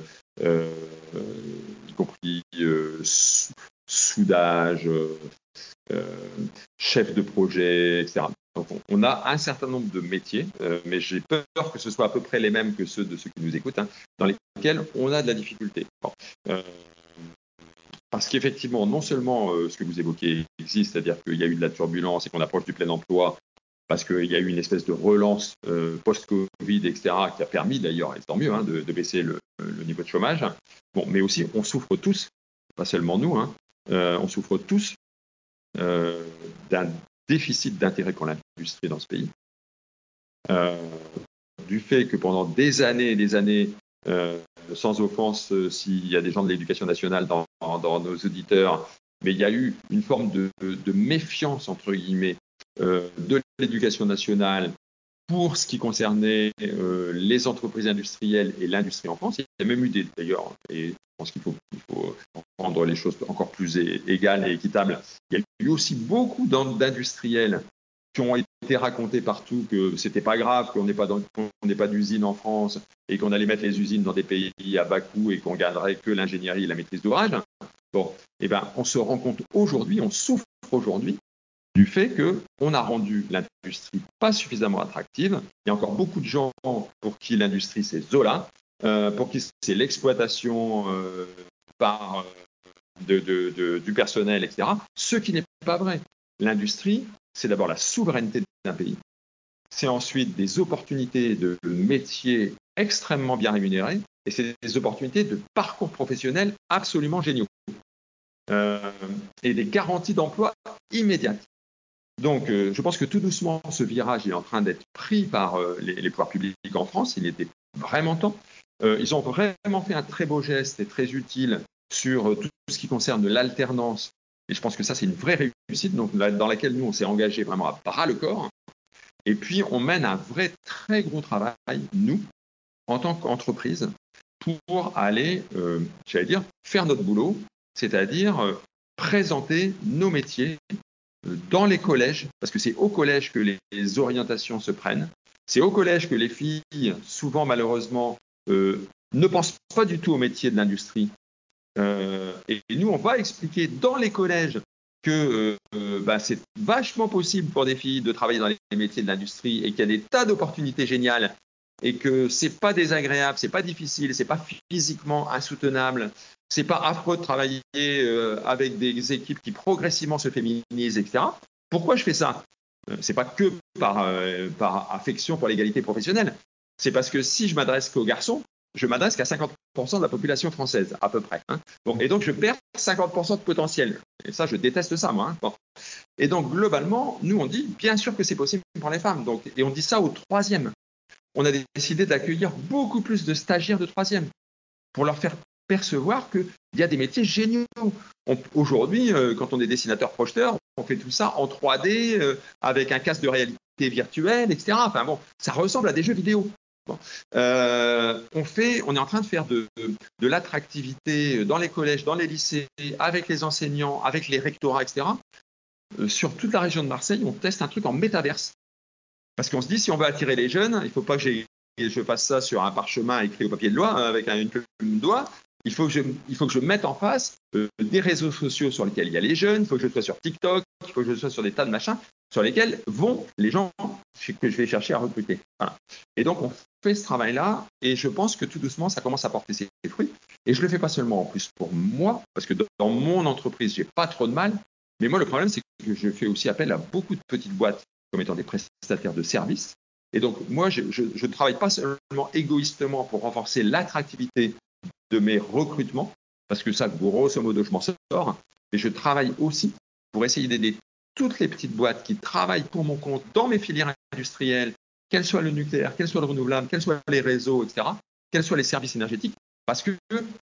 compris soudage, chef de projet, etc. Donc, on a un certain nombre de métiers, mais j'ai peur que ce soit à peu près les mêmes que ceux de ceux qui nous écoutent, dans lesquels on a de la difficulté. Bon. Parce qu'effectivement, non seulement ce que vous évoquez existe, c'est-à-dire qu'il y a eu de la turbulence et qu'on approche du plein emploi, parce qu'il y a eu une espèce de relance post-Covid, etc., qui a permis d'ailleurs, et tant mieux, de baisser le niveau de chômage. Bon, mais aussi, on souffre tous, pas seulement nous, on souffre tous d'un déficit d'intérêt pour l'industrie dans ce pays, du fait que pendant des années et des années, sans offense s'il y a des gens de l'éducation nationale dans nos auditeurs, mais il y a eu une forme de méfiance, entre guillemets, de l'éducation nationale pour ce qui concernait les entreprises industrielles et l'industrie en France. Il y a même eu d'ailleurs, et je pense qu'il faut rendre les choses encore plus égales et équitables, il y a eu aussi beaucoup d'industriels qui ont été racontés partout que c'était pas grave, qu'on n'ait pas d'usine en France et qu'on allait mettre les usines dans des pays à bas coût et qu'on garderait que l'ingénierie et la maîtrise d'ouvrage. Bon, on se rend compte aujourd'hui, on souffre aujourd'hui du fait qu'on a rendu l'industrie pas suffisamment attractive. Il y a encore beaucoup de gens pour qui l'industrie c'est Zola, pour qui c'est l'exploitation du personnel, etc. Ce qui n'est pas vrai. L'industrie, c'est d'abord la souveraineté d'un pays. C'est ensuite des opportunités de métiers extrêmement bien rémunérés et c'est des opportunités de parcours professionnels absolument géniaux et des garanties d'emploi immédiates. Donc, je pense que tout doucement, ce virage est en train d'être pris par les pouvoirs publics en France. Il était vraiment temps. Ils ont vraiment fait un très beau geste et très utile sur tout ce qui concerne l'alternance. Et je pense que ça, c'est une vraie réussite donc, dans laquelle nous, on s'est engagé vraiment à bras le corps. Et puis, on mène un vrai très gros travail, nous, en tant qu'entreprise, pour aller, faire notre boulot, c'est-à-dire présenter nos métiers dans les collèges, parce que c'est au collège que les orientations se prennent. C'est au collège que les filles, souvent malheureusement, ne pensent pas du tout au métier de l'industrie. Et nous, on va expliquer dans les collèges que c'est vachement possible pour des filles de travailler dans les métiers de l'industrie et qu'il y a des tas d'opportunités géniales et que c'est pas désagréable, c'est pas difficile, c'est pas physiquement insoutenable, c'est pas affreux de travailler avec des équipes qui progressivement se féminisent, etc. Pourquoi je fais ça ? C'est pas que par affection pour l'égalité professionnelle. C'est parce que si je m'adresse qu'aux garçons, je m'adresse qu'à 50% de la population française, à peu près. Bon, et donc, je perds 50% de potentiel. Et ça, je déteste ça, moi. Bon. Et donc, globalement, nous, on dit, bien sûr que c'est possible pour les femmes. Donc, et on dit ça au troisième. On a décidé d'accueillir beaucoup plus de stagiaires de troisième pour leur faire percevoir qu'il y a des métiers géniaux. Aujourd'hui, quand on est dessinateur projeteur, on fait tout ça en 3D, avec un casque de réalité virtuelle, etc. Enfin bon, ça ressemble à des jeux vidéo. Bon. On est en train de faire de l'attractivité dans les collèges, dans les lycées, avec les enseignants, avec les rectorats, etc. Sur toute la région de Marseille, on teste un truc en métaverse. Parce qu'on se dit, si on veut attirer les jeunes, il ne faut pas que je fasse ça sur un parchemin écrit au papier de loi, avec une plume de doigt. Il faut que je mette en face des réseaux sociaux sur lesquels il y a les jeunes, il faut que je sois sur TikTok, il faut que je sois sur des tas de machins sur lesquels vont les gens que je vais chercher à recruter. Voilà. Et donc, on fait ce travail-là et je pense que tout doucement, ça commence à porter ses fruits. Et je ne le fais pas seulement en plus pour moi, parce que dans mon entreprise, je n'ai pas trop de mal. Mais moi, le problème, c'est que je fais aussi appel à beaucoup de petites boîtes comme étant des prestataires de services. Et donc, moi, je ne travaille pas seulement égoïstement pour renforcer l'attractivité de mes recrutements, parce que ça, grosso modo, je m'en sors, mais je travaille aussi pour essayer d'aider toutes les petites boîtes qui travaillent pour mon compte dans mes filières industrielles, qu'elles soient le nucléaire, qu'elles soient le renouvelable, qu'elles soient les réseaux, etc., quels soient les services énergétiques, parce que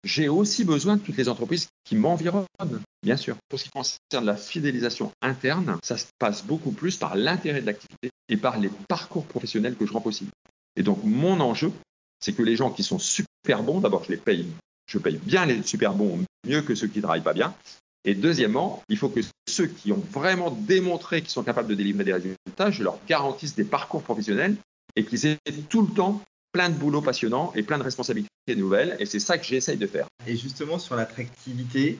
j'ai aussi besoin de toutes les entreprises qui m'environnent, bien sûr. Pour ce qui concerne la fidélisation interne, ça se passe beaucoup plus par l'intérêt de l'activité et par les parcours professionnels que je rends possible. Et donc, mon enjeu, c'est que les gens qui sont super bons, d'abord, je paye bien les super bons, mieux que ceux qui ne travaillent pas bien. Et deuxièmement, il faut que ceux qui ont vraiment démontré qu'ils sont capables de délivrer des résultats, je leur garantisse des parcours professionnels et qu'ils aient tout le temps plein de boulot passionnant et plein de responsabilités nouvelles. Et c'est ça que j'essaye de faire. Et justement, sur l'attractivité,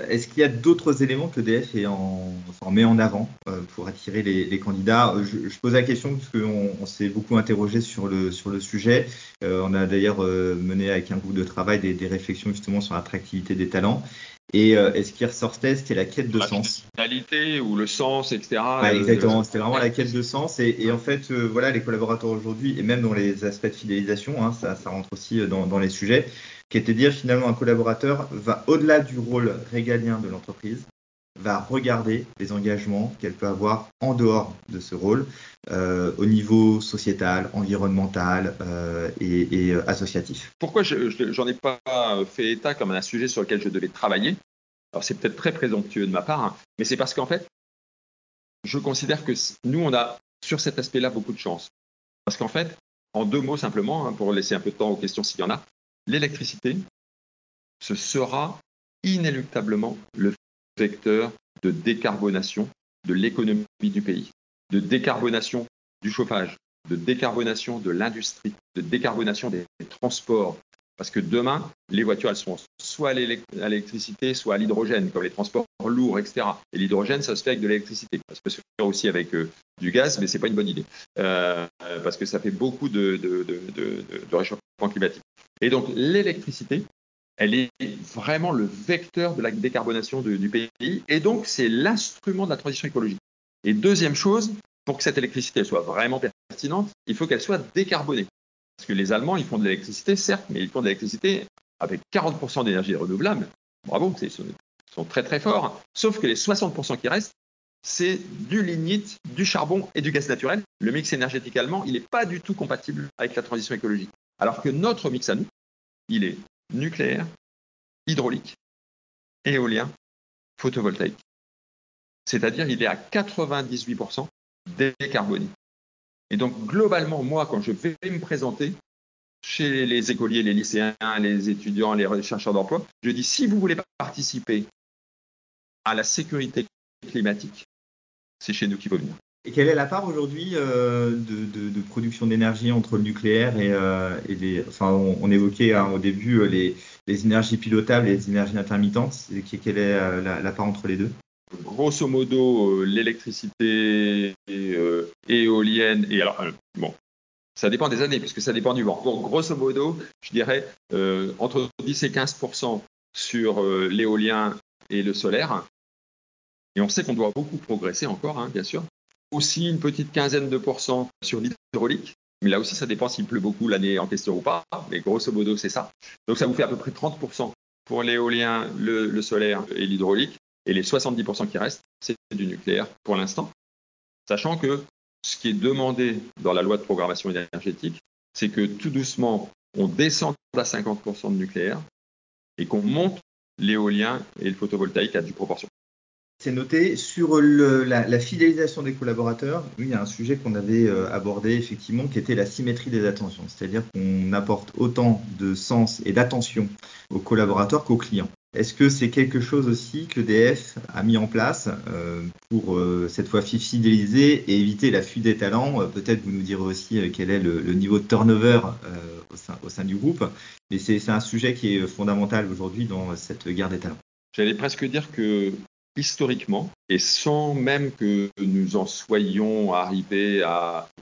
Est-ce qu'il y a d'autres éléments que EDF met en avant pour attirer les candidats? Je pose la question parce qu'on s'est beaucoup interrogé sur le sujet. On a d'ailleurs mené avec un groupe de travail des réflexions justement sur l'attractivité des talents. Et ce qui ressortait, c'était la quête de sens. La finalité ou le sens, etc. Ouais, exactement, c'était vraiment la quête de sens. Et en fait, voilà, les collaborateurs aujourd'hui, et même dans les aspects de fidélisation, hein, ça rentre aussi dans les sujets, qui était de dire finalement un collaborateur va au-delà du rôle régalien de l'entreprise, va regarder les engagements qu'elle peut avoir en dehors de ce rôle, au niveau sociétal, environnemental et associatif. Pourquoi j'en ai pas fait état comme un sujet sur lequel je devais travailler? Alors c'est peut-être très présomptueux de ma part, hein, mais c'est parce qu'en fait, je considère que nous, on a sur cet aspect-là beaucoup de chance. Parce qu'en fait, en 2 mots simplement, hein, pour laisser un peu de temps aux questions s'il y en a, l'électricité, ce sera inéluctablement le vecteur de décarbonation de l'économie du pays, de décarbonation du chauffage, de décarbonation de l'industrie, de décarbonation des transports. Parce que demain, les voitures, elles seront soit à l'électricité, soit à l'hydrogène, comme les transports lourds, etc. Et l'hydrogène, ça se fait avec de l'électricité. Ça peut se faire aussi avec du gaz, mais ce n'est pas une bonne idée. Parce que ça fait beaucoup de réchauffement climatique. Et donc, l'électricité, elle est vraiment le vecteur de la décarbonation du pays. Et donc, c'est l'instrument de la transition écologique. Et deuxième chose, pour que cette électricité soit vraiment pertinente, il faut qu'elle soit décarbonée. Parce que les Allemands, ils font de l'électricité, certes, mais ils font de l'électricité avec 40% d'énergie renouvelable. Bravo, ils sont très très forts. Sauf que les 60% qui restent, c'est du lignite, du charbon et du gaz naturel. Le mix énergétique allemand, il n'est pas du tout compatible avec la transition écologique. Alors que notre mix à nous, il est nucléaire, hydraulique, éolien, photovoltaïque. C'est-à-dire il est à 98% décarboné. Et donc, globalement, moi, quand je vais me présenter chez les écoliers, les lycéens, les étudiants, les chercheurs d'emploi, je dis, si vous voulez participer à la sécurité climatique, c'est chez nous qu'il faut venir. Et quelle est la part aujourd'hui de production d'énergie entre le nucléaire et les... Enfin, on évoquait au début les énergies pilotables et les énergies intermittentes. Quelle est la part entre les deux? Grosso modo, l'électricité éolienne, et alors, bon, ça dépend des années, puisque ça dépend du vent. Donc, grosso modo, je dirais entre 10 et 15% sur l'éolien et le solaire. Et on sait qu'on doit beaucoup progresser encore, hein, bien sûr. Aussi une petite quinzaine de pourcents sur l'hydraulique. Mais là aussi, ça dépend s'il pleut beaucoup l'année en question ou pas. Mais grosso modo, c'est ça. Donc, ça vous fait à peu près 30% pour l'éolien, le solaire et l'hydraulique. Et les 70% qui restent, c'est du nucléaire pour l'instant. Sachant que ce qui est demandé dans la loi de programmation énergétique, c'est que tout doucement, on descende à 50% de nucléaire et qu'on monte l'éolien et le photovoltaïque à due proportion. C'est noté. Sur la fidélisation des collaborateurs, oui, il y a un sujet qu'on avait abordé effectivement qui était la symétrie des attentions. C'est-à-dire qu'on apporte autant de sens et d'attention aux collaborateurs qu'aux clients. Est-ce que c'est quelque chose aussi que EDF a mis en place pour cette fois fidéliser et éviter la fuite des talents? Peut-être vous nous direz aussi quel est le niveau de turnover au sein du groupe. Mais c'est un sujet qui est fondamental aujourd'hui dans cette guerre des talents. J'allais presque dire que historiquement, et sans même que nous en soyons arrivés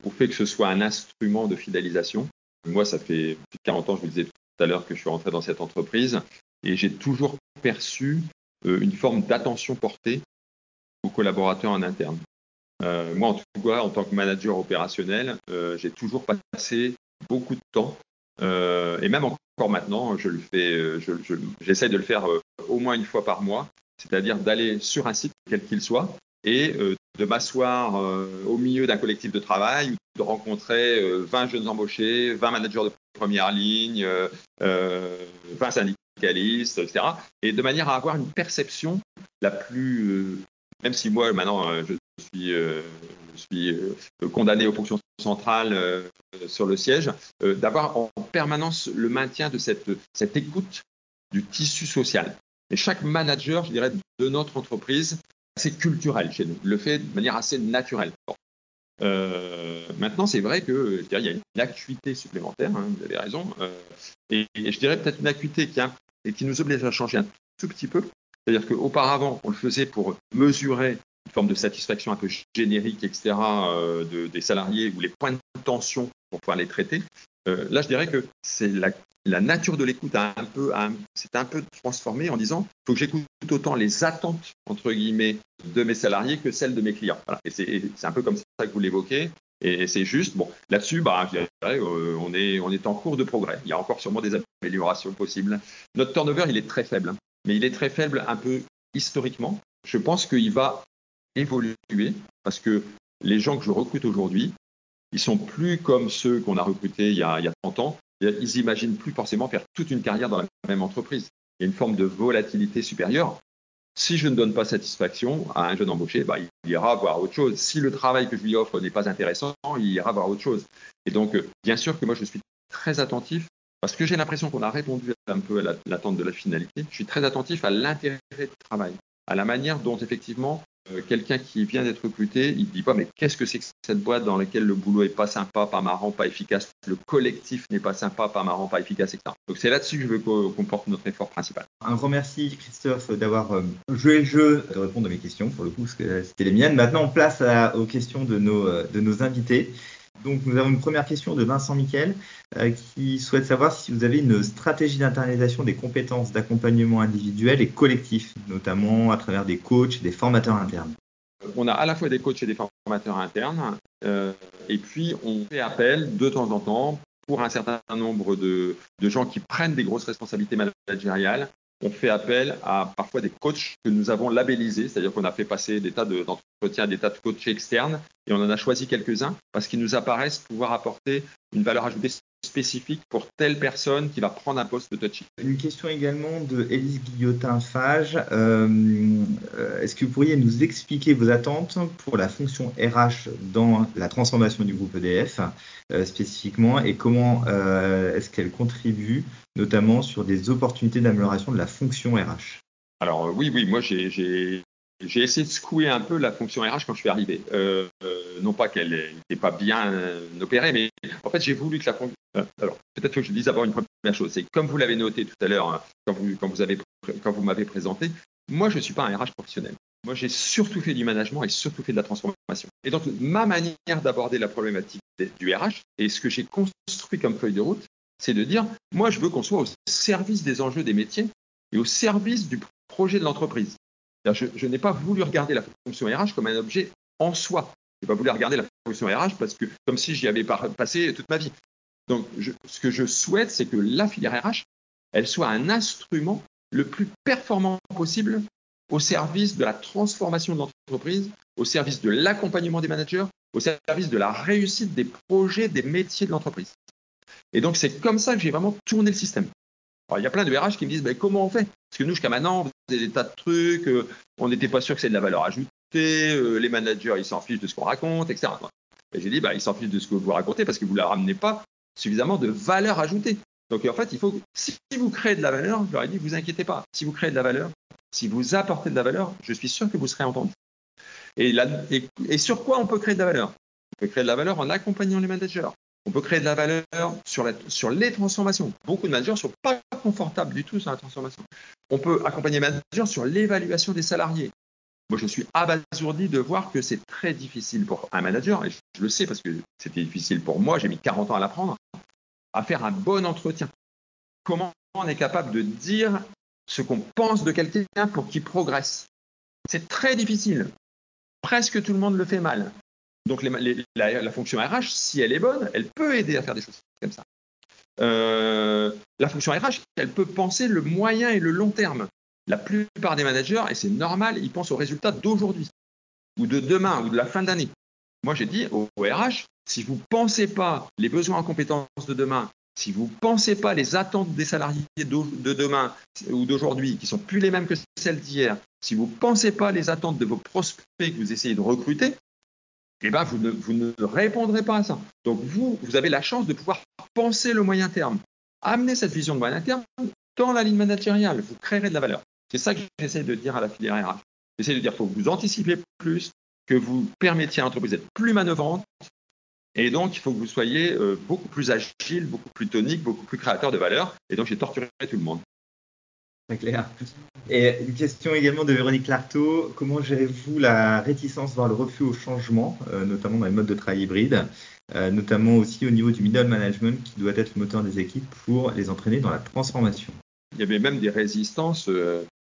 au fait que ce soit un instrument de fidélisation, moi ça fait plus de 40 ans, je vous le disais tout à l'heure, que je suis rentré dans cette entreprise, et j'ai toujours perçu une forme d'attention portée aux collaborateurs en interne. Moi, en tout cas, en tant que manager opérationnel, j'ai toujours passé beaucoup de temps, et même encore maintenant, je le fais, j'essaie de le faire au moins une fois par mois, c'est-à-dire d'aller sur un site, quel qu'il soit, et de m'asseoir au milieu d'un collectif de travail, ou de rencontrer 20 jeunes embauchés, 20 managers de première ligne, 20 syndicalistes, etc. Et de manière à avoir une perception la plus... même si moi, maintenant, je suis condamné aux fonctions centrales sur le siège, d'avoir en permanence le maintien de cette écoute du tissu social. Et chaque manager, je dirais, de notre entreprise, c'est culturel chez nous, le fait de manière assez naturelle. Bon. Maintenant, c'est vrai que il y a une acuité supplémentaire, hein, vous avez raison, et je dirais peut-être une acuité qui nous oblige à changer un tout petit peu, C'est-à-dire qu'auparavant, on le faisait pour mesurer une forme de satisfaction un peu générique, etc., des salariés ou les points de tension pour pouvoir les traiter. Là, je dirais que c'est la nature de l'écoute s'est un peu transformée en disant il faut que j'écoute autant les attentes, entre guillemets, de mes salariés que celles de mes clients. Voilà. Et c'est un peu comme ça que vous l'évoquez. Et c'est juste, bon, là-dessus, je dirais, on est en cours de progrès. Il y a encore sûrement des améliorations possibles. Notre turnover, il est très faible, mais il est très faible un peu historiquement. Je pense qu'il va évoluer parce que les gens que je recrute aujourd'hui, ils sont plus comme ceux qu'on a recrutés il y a 30 ans. Ils imaginent plus forcément faire toute une carrière dans la même entreprise. Il y a une forme de volatilité supérieure. Si je ne donne pas satisfaction à un jeune embauché, il ira voir autre chose. Si le travail que je lui offre n'est pas intéressant, il ira voir autre chose. Et donc, bien sûr que moi, je suis très attentif parce que j'ai l'impression qu'on a répondu un peu à l'attente de la finalité. Je suis très attentif à l'intérêt du travail, à la manière dont, effectivement, quelqu'un qui vient d'être recruté, il ne dit pas mais qu'est-ce que c'est que cette boîte dans laquelle le boulot n'est pas sympa, pas marrant, pas efficace, le collectif n'est pas sympa, pas marrant, pas efficace, etc. Donc c'est là-dessus que je veux qu'on porte notre effort principal. Un grand merci Christophe d'avoir joué le jeu, de répondre à mes questions pour le coup parce que c'était les miennes. Maintenant on place aux questions de nos invités. Donc nous avons une première question de Vincent Miquel qui souhaite savoir si vous avez une stratégie d'internalisation des compétences d'accompagnement individuel et collectif, notamment à travers des coachs, des formateurs internes. On a à la fois des coachs et des formateurs internes et puis on fait appel de temps en temps pour un certain nombre de gens qui prennent des grosses responsabilités managériales. On fait appel à parfois des coachs que nous avons labellisés, c'est-à-dire qu'on a fait passer des tas d'entretiens, des tas de coachs externes, et on en a choisi quelques-uns parce qu'ils nous apparaissent pouvoir apporter une valeur ajoutée spécifique pour telle personne qui va prendre un poste de coaching. Une question également de Élise Guillotin-Fage. Est-ce que vous pourriez nous expliquer vos attentes pour la fonction RH dans la transformation du groupe EDF spécifiquement et comment est-ce qu'elle contribue notamment sur des opportunités d'amélioration de la fonction RH? Alors oui, moi j'ai essayé de secouer un peu la fonction RH quand je suis arrivé. Non pas qu'elle n'était pas bien opérée, mais en fait j'ai voulu que la fonction... Alors peut-être que je dise d'abord une première chose, c'est comme vous l'avez noté tout à l'heure quand vous m'avez présenté, moi je ne suis pas un RH professionnel. Moi j'ai surtout fait du management et surtout fait de la transformation. Et donc ma manière d'aborder la problématique du RH et ce que j'ai construit comme feuille de route, c'est de dire, moi je veux qu'on soit au service des enjeux des métiers et au service du projet de l'entreprise. Je n'ai pas voulu regarder la fonction RH comme un objet en soi. Je n'ai pas voulu regarder la fonction RH parce que comme si j'y avais passé toute ma vie. Donc, ce que je souhaite, c'est que la filière RH, elle soit un instrument le plus performant possible au service de la transformation de l'entreprise, au service de l'accompagnement des managers, au service de la réussite des projets, des métiers de l'entreprise. Et donc, c'est comme ça que j'ai vraiment tourné le système. Alors, il y a plein de RH qui me disent comment on fait? Parce que nous, jusqu'à maintenant, on faisait des tas de trucs, on n'était pas sûr que c'est de la valeur ajoutée, les managers, ils s'en fichent de ce qu'on raconte, etc. Et j'ai dit, ils s'en fichent de ce que vous racontez parce que vous ne leur ramenez pas suffisamment de valeur ajoutée. Donc, en fait, il faut que si vous créez de la valeur, je leur ai dit, vous inquiétez pas, si vous créez de la valeur, si vous apportez de la valeur, je suis sûr que vous serez entendu. Et sur quoi on peut créer de la valeur? On peut créer de la valeur en accompagnant les managers. On peut créer de la valeur sur les transformations. Beaucoup de managers ne sont pas confortables du tout sur la transformation. On peut accompagner les managers sur l'évaluation des salariés. Moi, je suis abasourdi de voir que c'est très difficile pour un manager, et je le sais parce que c'était difficile pour moi, j'ai mis 40 ans à l'apprendre, à faire un bon entretien. Comment on est capable de dire ce qu'on pense de quelqu'un pour qu'il progresse? C'est très difficile. Presque tout le monde le fait mal. Donc, la fonction RH, si elle est bonne, elle peut aider à faire des choses comme ça. La fonction RH, elle peut penser le moyen et le long terme. La plupart des managers, et c'est normal, ils pensent aux résultats d'aujourd'hui, ou de demain, ou de la fin d'année. Moi, j'ai dit au RH, si vous ne pensez pas les besoins en compétences de demain, si vous ne pensez pas les attentes des salariés de demain ou d'aujourd'hui, qui ne sont plus les mêmes que celles d'hier, si vous ne pensez pas les attentes de vos prospects que vous essayez de recruter, vous ne répondrez pas à ça. Donc, vous avez la chance de pouvoir penser le moyen terme. Amener cette vision de moyen terme dans la ligne managériale. Vous créerez de la valeur. C'est ça que j'essaie de dire à la filière RH. J'essaie de dire qu'il faut que vous anticipez plus, que vous permettiez à l'entreprise d'être plus manœuvrante. Et donc, il faut que vous soyez beaucoup plus agile, beaucoup plus tonique, beaucoup plus créateur de valeur. Et donc, j'ai torturé tout le monde. Très clair. Et une question également de Véronique Lartaud. Comment gérez-vous la réticence, voire le refus au changement, notamment dans les modes de travail hybride, notamment aussi au niveau du middle management qui doit être le moteur des équipes pour les entraîner dans la transformation? Il y avait même des résistances,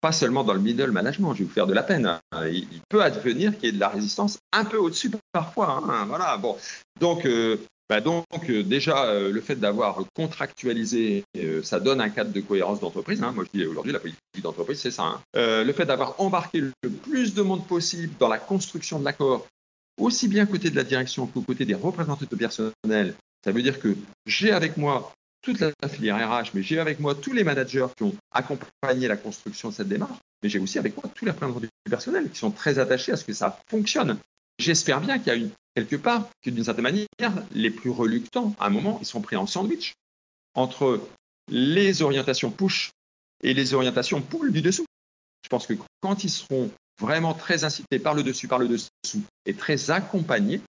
pas seulement dans le middle management, je vais vous faire de la peine. Il peut advenir qu'il y ait de la résistance un peu au-dessus parfois. Voilà. Bon. Donc déjà, le fait d'avoir contractualisé, ça donne un cadre de cohérence d'entreprise. Moi, je dis aujourd'hui, la politique d'entreprise, c'est ça. Le fait d'avoir embarqué le plus de monde possible dans la construction de l'accord, aussi bien côté de la direction qu'au côté des représentants de personnel, ça veut dire que j'ai avec moi toute la filière RH, mais j'ai avec moi tous les managers qui ont accompagné la construction de cette démarche, mais j'ai aussi avec moi tous les représentants du personnel qui sont très attachés à ce que ça fonctionne. J'espère bien qu'il y a quelque part que d'une certaine manière, les plus reluctants, à un moment, ils sont pris en sandwich entre les orientations push et les orientations pull du dessous. Je pense que quand ils seront vraiment très incités par le dessus et très accompagnés,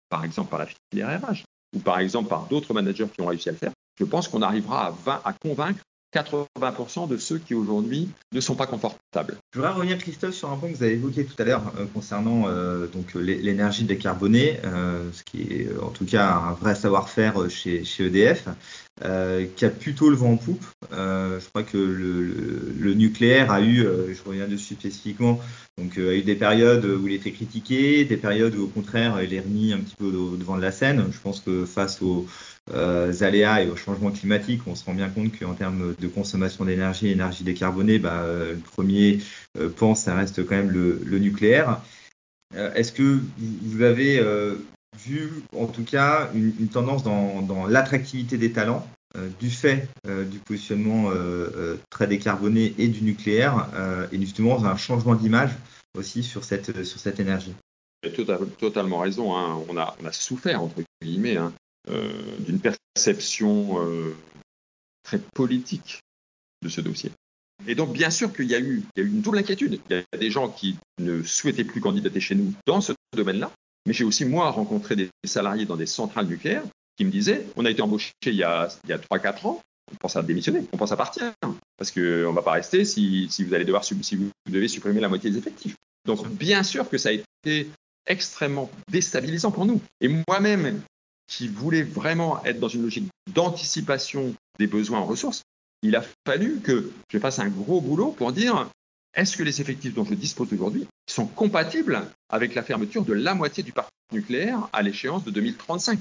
par exemple par la filière RH ou par exemple par d'autres managers qui ont réussi à le faire, je pense qu'on arrivera à convaincre 80% de ceux qui aujourd'hui ne sont pas confortables. Je voudrais revenir, Christophe, sur un point que vous avez évoqué tout à l'heure concernant l'énergie décarbonée, ce qui est en tout cas un vrai savoir-faire chez EDF, qui a plutôt le vent en poupe. Je crois que le nucléaire a eu, je reviens dessus spécifiquement, a eu des périodes où il était critiqué, des périodes où au contraire il est remis un petit peu au devant de la scène. Je pense que face aux aléas et au changement climatique, on se rend bien compte qu'en termes de consommation d'énergie, énergie décarbonée, le premier pan, ça reste quand même le nucléaire. Est-ce que vous avez vu en tout cas une tendance dans l'attractivité des talents du fait du positionnement très décarboné et du nucléaire et justement un changement d'image aussi sur cette énergie? Tu as totalement raison. On a souffert, entre guillemets, d'une perception très politique de ce dossier. Et donc, bien sûr qu'il y a eu une double inquiétude. Il y a des gens qui ne souhaitaient plus candidater chez nous dans ce domaine-là, mais j'ai aussi, moi, rencontré des salariés dans des centrales nucléaires qui me disaient, on a été embauchés il y a 3-4 ans, on pense à démissionner, on pense à partir, parce qu'on ne va pas rester si vous devez supprimer la moitié des effectifs. Donc, bien sûr que ça a été extrêmement déstabilisant pour nous. Et moi-même, qui voulais vraiment être dans une logique d'anticipation des besoins en ressources, il a fallu que je fasse un gros boulot pour dire est-ce que les effectifs dont je dispose aujourd'hui sont compatibles avec la fermeture de la moitié du parc nucléaire à l'échéance de 2035.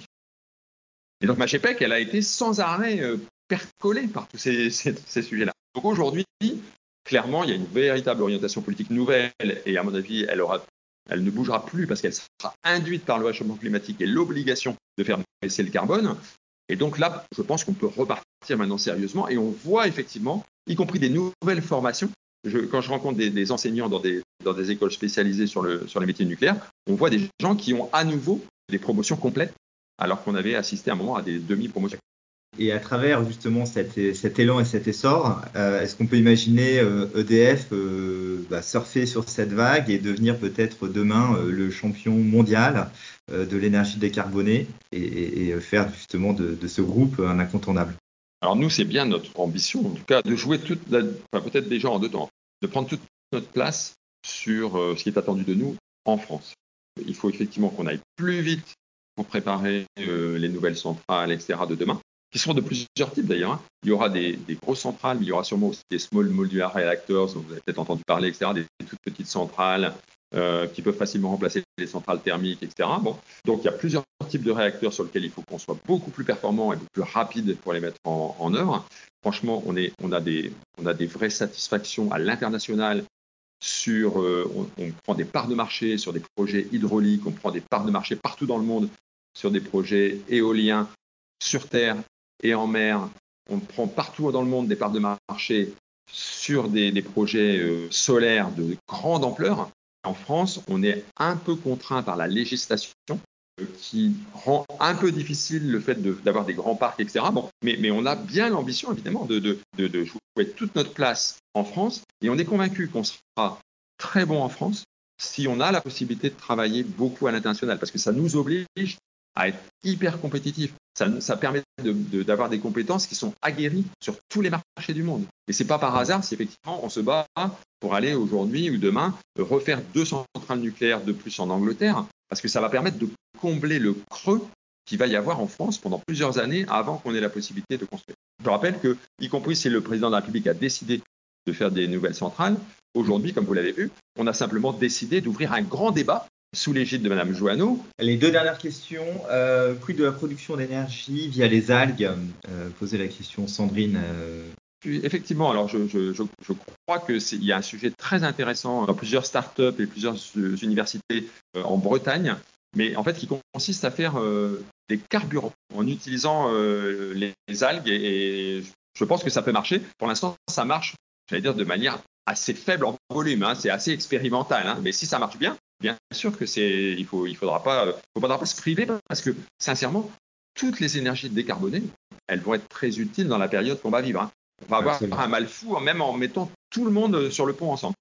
Et donc ma GPEC, elle a été sans arrêt percolée par tous ces sujets-là. Donc aujourd'hui, clairement, il y a une véritable orientation politique nouvelle et à mon avis, elle ne bougera plus parce qu'elle sera induite par le réchauffement climatique et l'obligation de faire baisser le carbone. Et donc là, je pense qu'on peut repartir maintenant sérieusement et on voit effectivement, y compris des nouvelles formations. Quand je rencontre des enseignants dans des écoles spécialisées sur les métiers nucléaires, on voit des gens qui ont à nouveau des promotions complètes alors qu'on avait assisté à un moment à des demi-promotions. Et à travers justement cet élan et cet essor, est-ce qu'on peut imaginer EDF surfer sur cette vague et devenir peut-être demain le champion mondial de l'énergie décarbonée et faire justement de ce groupe un incontournable? Alors nous, c'est bien notre ambition, en tout cas, de jouer peut-être déjà en 2 temps, de prendre toute notre place sur ce qui est attendu de nous en France. Il faut effectivement qu'on aille plus vite pour préparer les nouvelles centrales, etc. de demain, qui seront de plusieurs types d'ailleurs. Il y aura des grosses centrales, mais il y aura sûrement aussi des small modular reactors, dont vous avez peut-être entendu parler, etc., des toutes petites centrales qui peuvent facilement remplacer les centrales thermiques, etc. Bon. Donc il y a plusieurs types de réacteurs sur lesquels il faut qu'on soit beaucoup plus performant et beaucoup plus rapide pour les mettre en œuvre. Franchement, on a des vraies satisfactions à l'international sur, on prend des parts de marché sur des projets hydrauliques, on prend des parts de marché partout dans le monde sur des projets éoliens sur terre et en mer. On prend partout dans le monde des parts de marché sur des projets solaires de grande ampleur. En France, on est un peu contraint par la législation qui rend un peu difficile le fait d'avoir des grands parcs, etc. Bon, mais on a bien l'ambition, évidemment, de jouer toute notre place en France. Et on est convaincu qu'on sera très bon en France si on a la possibilité de travailler beaucoup à l'international, parce que ça nous oblige à être hyper compétitifs. Ça permet d'avoir des compétences qui sont aguerries sur tous les marchés du monde. Et c'est pas par hasard si effectivement on se bat pour aller aujourd'hui ou demain refaire 2 centrales nucléaires de plus en Angleterre, parce que ça va permettre de combler le creux qu'il va y avoir en France pendant plusieurs années avant qu'on ait la possibilité de construire. Je rappelle que, y compris si le président de la République a décidé de faire des nouvelles centrales, aujourd'hui, comme vous l'avez vu, on a simplement décidé d'ouvrir un grand débat sous l'égide de Mme Jouanneau. Les 2 dernières questions. Quid de la production d'énergie via les algues posait la question Sandrine. Effectivement, alors je crois qu'il y a un sujet très intéressant dans plusieurs startups et plusieurs universités en Bretagne, mais en fait qui consiste à faire des carburants en utilisant les algues et je pense que ça peut marcher. Pour l'instant, ça marche, j'allais dire, de manière assez faible en volume, c'est assez expérimental, mais si ça marche bien sûr que il faudra pas se priver parce que sincèrement, toutes les énergies décarbonées, elles vont être très utiles dans la période qu'on va vivre. On va avoir un mal fou, même en mettant tout le monde sur le pont ensemble.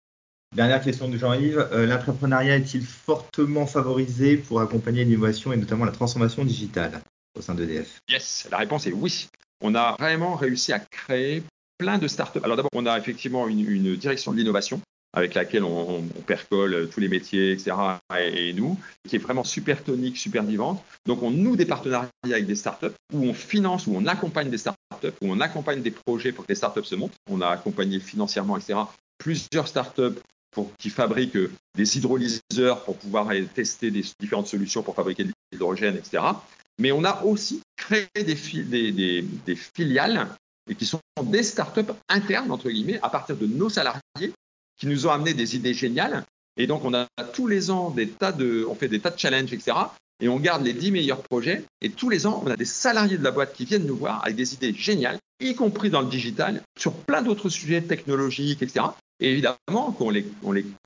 Dernière question de Jean-Yves. L'entrepreneuriat est-il fortement favorisé pour accompagner l'innovation et notamment la transformation digitale au sein d'EDF? Yes, la réponse est oui. On a vraiment réussi à créer plein de startups. Alors d'abord, on a effectivement une direction de l'innovation avec laquelle on percole tous les métiers, etc. et nous, qui est vraiment super tonique, super vivante. Donc, on noue des partenariats avec des startups où on finance, où on accompagne des startups, où on accompagne des projets pour que les startups se montent. On a accompagné financièrement, etc., plusieurs startups qui fabriquent des hydrolyseurs pour pouvoir tester des différentes solutions pour fabriquer de l'hydrogène, etc. Mais on a aussi créé des filiales et qui sont des startups internes, entre guillemets, à partir de nos salariés qui nous ont amené des idées géniales. Et donc, on a tous les ans on fait des tas de challenges, etc. Et on garde les 10 meilleurs projets. Et tous les ans, on a des salariés de la boîte qui viennent nous voir avec des idées géniales, y compris dans le digital, sur plein d'autres sujets technologiques, etc. Et évidemment, qu'on les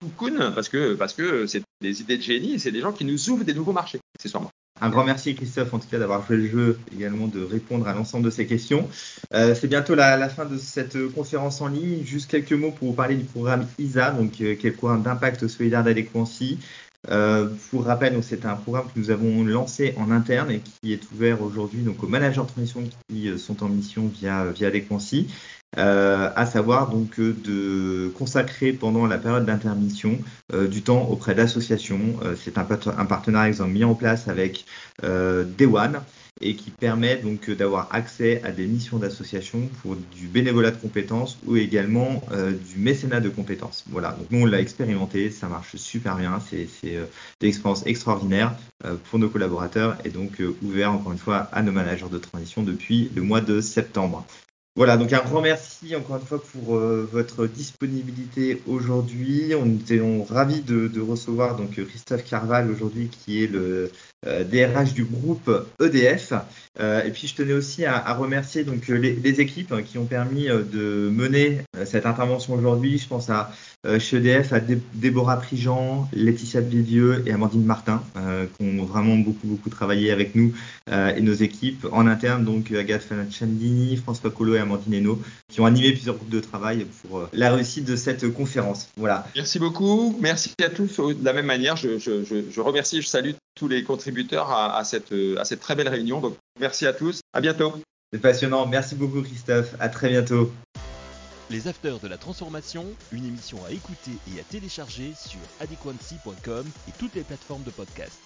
coucoune parce que c'est des idées de génie et c'est des gens qui nous ouvrent des nouveaux marchés, accessoirement. Un grand merci Christophe en tout cas d'avoir joué le jeu, également de répondre à l'ensemble de ces questions. C'est bientôt la fin de cette conférence en ligne. Juste quelques mots pour vous parler du programme ISA, donc qui est le programme d'impact solidaire d'Adéquancy. Pour rappel, donc, c'est un programme que nous avons lancé en interne et qui est ouvert aujourd'hui donc, aux managers de transition qui sont en mission via Adéquancy. À savoir donc de consacrer pendant la période d'intermission du temps auprès d'associations. C'est un partenariat qu'ils ont mis en place avec Day One et qui permet donc d'avoir accès à des missions d'associations pour du bénévolat de compétences ou également du mécénat de compétences. Voilà, donc nous on l'a expérimenté, ça marche super bien, c'est des expériences extraordinaires pour nos collaborateurs et donc ouvert encore une fois à nos managers de transition depuis le mois de septembre. Voilà, donc un grand merci encore une fois pour votre disponibilité aujourd'hui. On était ravis de recevoir donc Christophe Carval aujourd'hui qui est le DRH du groupe EDF. Et puis je tenais aussi à remercier donc les équipes qui ont permis de mener cette intervention aujourd'hui. Je pense à chez EDF à Déborah Prigent, Laetitia Bévieux et Amandine Martin qui ont vraiment beaucoup travaillé avec nous et nos équipes en interne, donc Agathe Fanachandini, François Collot et Amandine Hainaut, qui ont animé plusieurs groupes de travail pour la réussite de cette conférence. Voilà. Merci beaucoup. Merci à tous. De la même manière, je remercie, je salue tous les contributeurs à cette très belle réunion. Donc, merci à tous. À bientôt. C'est passionnant. Merci beaucoup, Christophe. À très bientôt. Les Afters de la Transformation, une émission à écouter et à télécharger sur adequancy.com et toutes les plateformes de podcast.